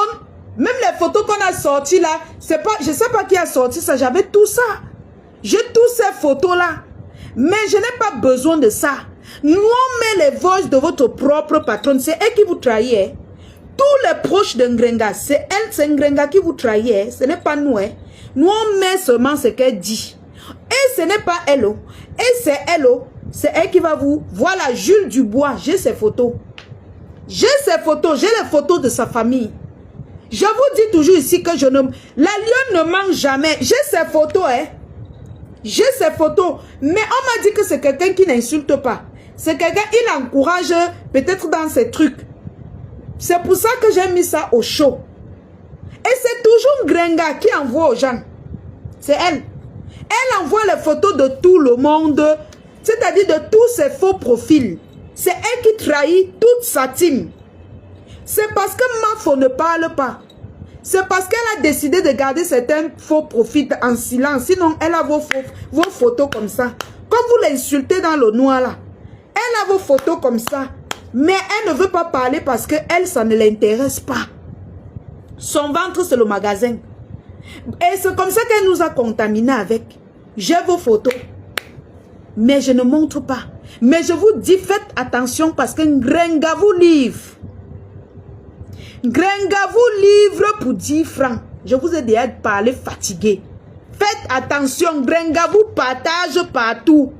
Même les photos qu'on a sorties là. Je ne sais pas qui a sorti ça. J'avais tout ça. J'ai toutes ces photos là. Mais je n'ai pas besoin de ça. Nous on met les voix de votre propre patronne. C'est elle qui vous trahit. Hein. Tous les proches de Ngrenga, c'est elle, c'est Ngrenga qui vous trahit. Hein. Ce n'est pas nous. Hein. Nous, on met seulement ce qu'elle dit. Et ce n'est pas elle. Et c'est elle. C'est elle qui va vous... Voilà, Jules Dubois, j'ai ses photos. J'ai ses photos. J'ai les photos de sa famille. Je vous dis toujours ici que je ne... La lionne ne mange jamais. J'ai ses photos. Hein. J'ai ses photos. Mais on m'a dit que c'est quelqu'un qui n'insulte pas. C'est quelqu'un, il encourage peut-être dans ses trucs. C'est pour ça que j'ai mis ça au show. Et c'est toujours Grenga qui envoie aux gens. C'est elle. Elle envoie les photos de tout le monde. C'est-à-dire de tous ses faux profils. C'est elle qui trahit toute sa team. C'est parce que Mafo ne parle pas. C'est parce qu'elle a décidé de garder certains faux profils en silence. Sinon, elle a vos photos comme ça. Comme vous l'insultez dans le noir là. Elle a vos photos comme ça. Mais elle ne veut pas parler parce qu'elle, ça ne l'intéresse pas. Son ventre, c'est le magasin. Et c'est comme ça qu'elle nous a contaminés avec. J'ai vos photos. Mais je ne montre pas. Mais je vous dis, faites attention parce que Ngrenga vous livre. Ngrenga vous livre pour 10 francs. Je vous ai déjà parlé fatigué. Faites attention, Ngrenga vous partage partout.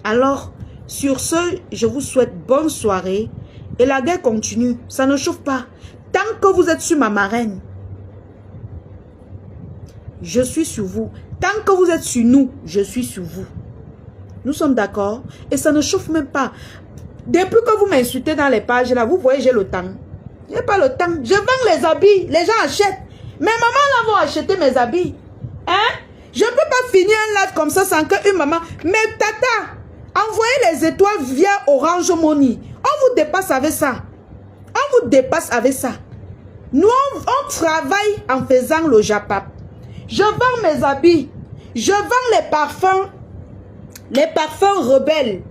Alors, sur ce, je vous souhaite bonne soirée. Et la guerre continue. Ça ne chauffe pas. Tant que vous êtes sur ma marraine, je suis sur vous. Tant que vous êtes sur nous, je suis sur vous. Nous sommes d'accord. Et ça ne chauffe même pas. Depuis que vous m'insultez dans les pages, là, vous voyez, j'ai le temps. Je n'ai pas le temps. Je vends les habits. Les gens achètent. Mes mamans là vont acheter mes habits. Hein? Je ne peux pas finir un live comme ça sans qu'une maman... Mais tata, envoyez les étoiles via Orange Money. On vous dépasse avec ça. On vous dépasse avec ça. Nous, on travaille en faisant le Japap. Je vends mes habits. Je vends les parfums rebelles.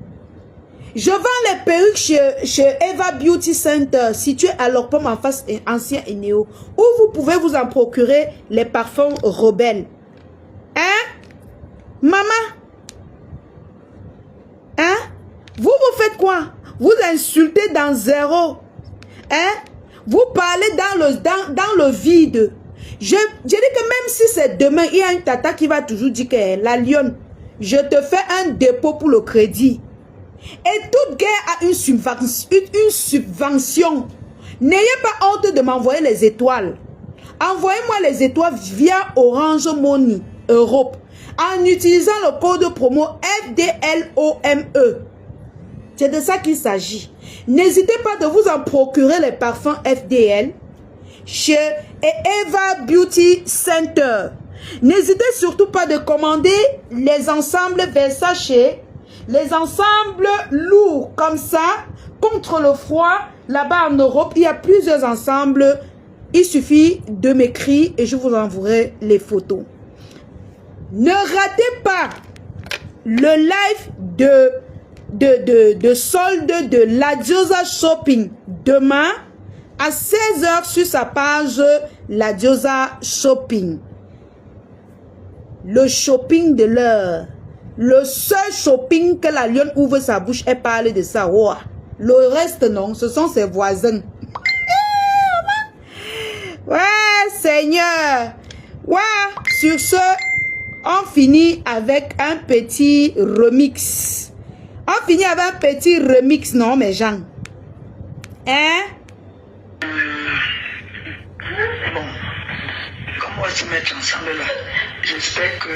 Je vends les perruques chez Eva Beauty Center, situé à Lorpom en face ancien Eneo, où vous pouvez vous en procurer les parfums rebelles. Hein? Maman? Hein? Vous faites quoi? Vous insultez dans zéro. Hein? Vous parlez dans le vide. Je dis que même si c'est demain, il y a une tata qui va toujours dire que la lionne, je te fais un dépôt pour le crédit. Et toute guerre a une subvention. N'ayez pas honte de m'envoyer les étoiles. Envoyez-moi les étoiles via Orange Money Europe en utilisant le code promo FDLOME. C'est de ça qu'il s'agit. N'hésitez pas de vous en procurer les parfums FDL chez Eva Beauty Center. N'hésitez surtout pas de commander les ensembles Versace, les ensembles lourds comme ça, contre le froid. Là-bas en Europe, il y a plusieurs ensembles. Il suffit de m'écrire et je vous enverrai les photos. Ne ratez pas le live de solde de Ladiosa Shopping demain à 16h sur sa page Ladiosa Shopping. Le shopping de l'heure. Le seul shopping que la lionne ouvre sa bouche et parle de ça. Oh. Le reste, non, ce sont ses voisins. Ouais, Seigneur. Ouais, sur ce, on finit avec un petit remix. On finit avec un petit remix, non, mes gens? Hein? Bon, comme on va se mettre ensemble là, j'espère que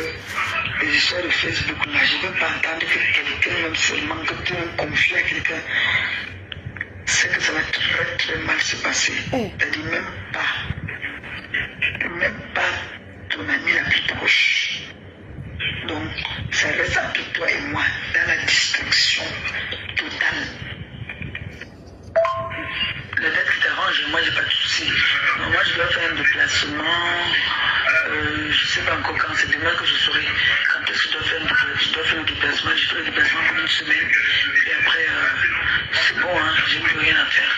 les histoires de Facebook là, je ne veux pas entendre que quelqu'un même seulement, que tu me confies à quelqu'un. C'est que ça va très très mal se passer. C'est-à-dire même pas ton ami la plus proche. Donc, ça reste entre toi et moi dans la distraction totale. La date qui t'arrange, moi j'ai pas de soucis. Moi je dois faire un déplacement. Je ne sais pas encore quand, c'est demain que je saurai quand est-ce que je dois faire un déplacement. Je fais le déplacement pour une semaine. Et après, c'est bon, hein, j'ai plus rien à faire.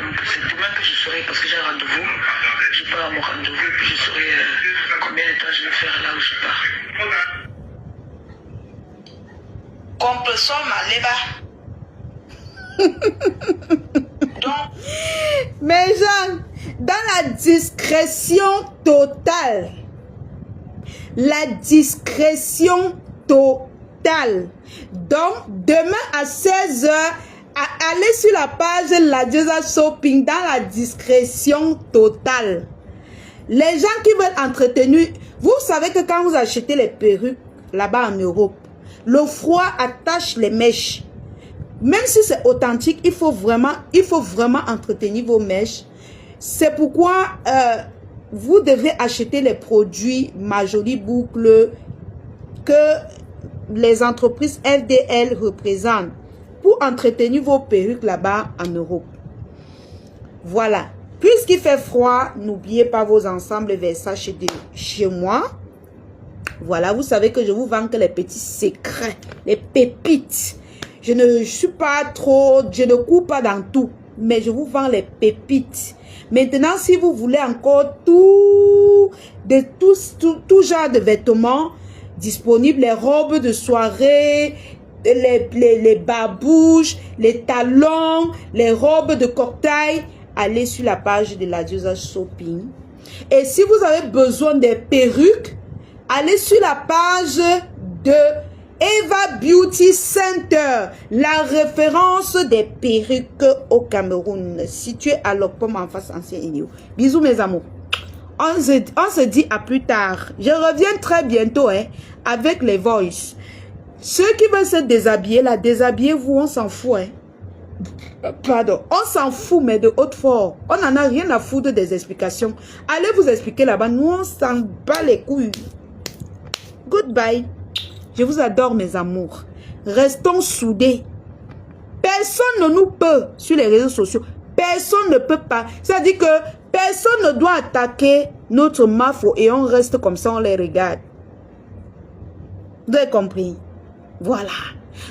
Donc c'est demain que je saurai parce que j'ai un rendez-vous. Je pars à mon rendez-vous et puis je saurai combien de temps je vais faire là où je pars. Compressor Maléba. Donc, mes gens, dans la discrétion totale, la discrétion totale. Donc, demain à 16h, allez sur la page Ladiosa Shopping dans la discrétion totale. Les gens qui veulent entretenir, vous savez que quand vous achetez les perruques là-bas en Europe, le froid attache les mèches. Même si c'est authentique, il faut vraiment entretenir vos mèches. C'est pourquoi vous devez acheter les produits Ma Jolie Boucle que les entreprises FDL représentent pour entretenir vos perruques là-bas en Europe. Voilà. Puisqu'il fait froid, n'oubliez pas vos ensembles Versace de chez moi. Voilà, vous savez que je vous vends que les petits secrets, les pépites. Je ne suis pas trop, je ne coupe pas dans tout, mais je vous vends les pépites. Maintenant, si vous voulez encore tout genre de vêtements disponibles, les robes de soirée, les babouches, les talons, les robes de cocktail, allez sur la page de Ladiosa Shopping. Et si vous avez besoin des perruques, allez sur la page de Eva Beauty Center, la référence des perruques au Cameroun, située à l'Opom en face ancien Inyo. Bisous mes amours. On se dit à plus tard. Je reviens très bientôt avec les voices. Ceux qui veulent se déshabiller, là, déshabillez-vous, on s'en fout. Pardon, on s'en fout, mais de haute fort. On n'en a rien à foutre des explications. Allez vous expliquer là-bas. Nous, on s'en bat les couilles. Goodbye. Je vous adore, mes amours. Restons soudés. Personne ne nous peut sur les réseaux sociaux. Personne ne peut pas. C'est-à-dire que personne ne doit attaquer notre mafo et on reste comme ça, on les regarde. Vous avez compris? Voilà.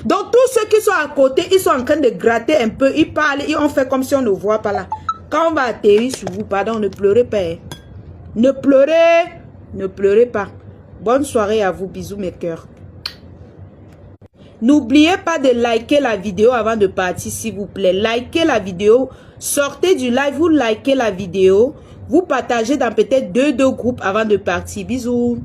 Donc, tous ceux qui sont à côté, ils sont en train de gratter un peu. Ils parlent, ils ont fait comme si on ne voit pas là. Quand on va atterrir sur vous, pardon, ne pleurez pas. Ne pleurez pas. Bonne soirée à vous. Bisous, mes cœurs. N'oubliez pas de liker la vidéo avant de partir, s'il vous plaît. Likez la vidéo. Sortez du live, vous likez la vidéo. Vous partagez dans peut-être deux groupes avant de partir. Bisous.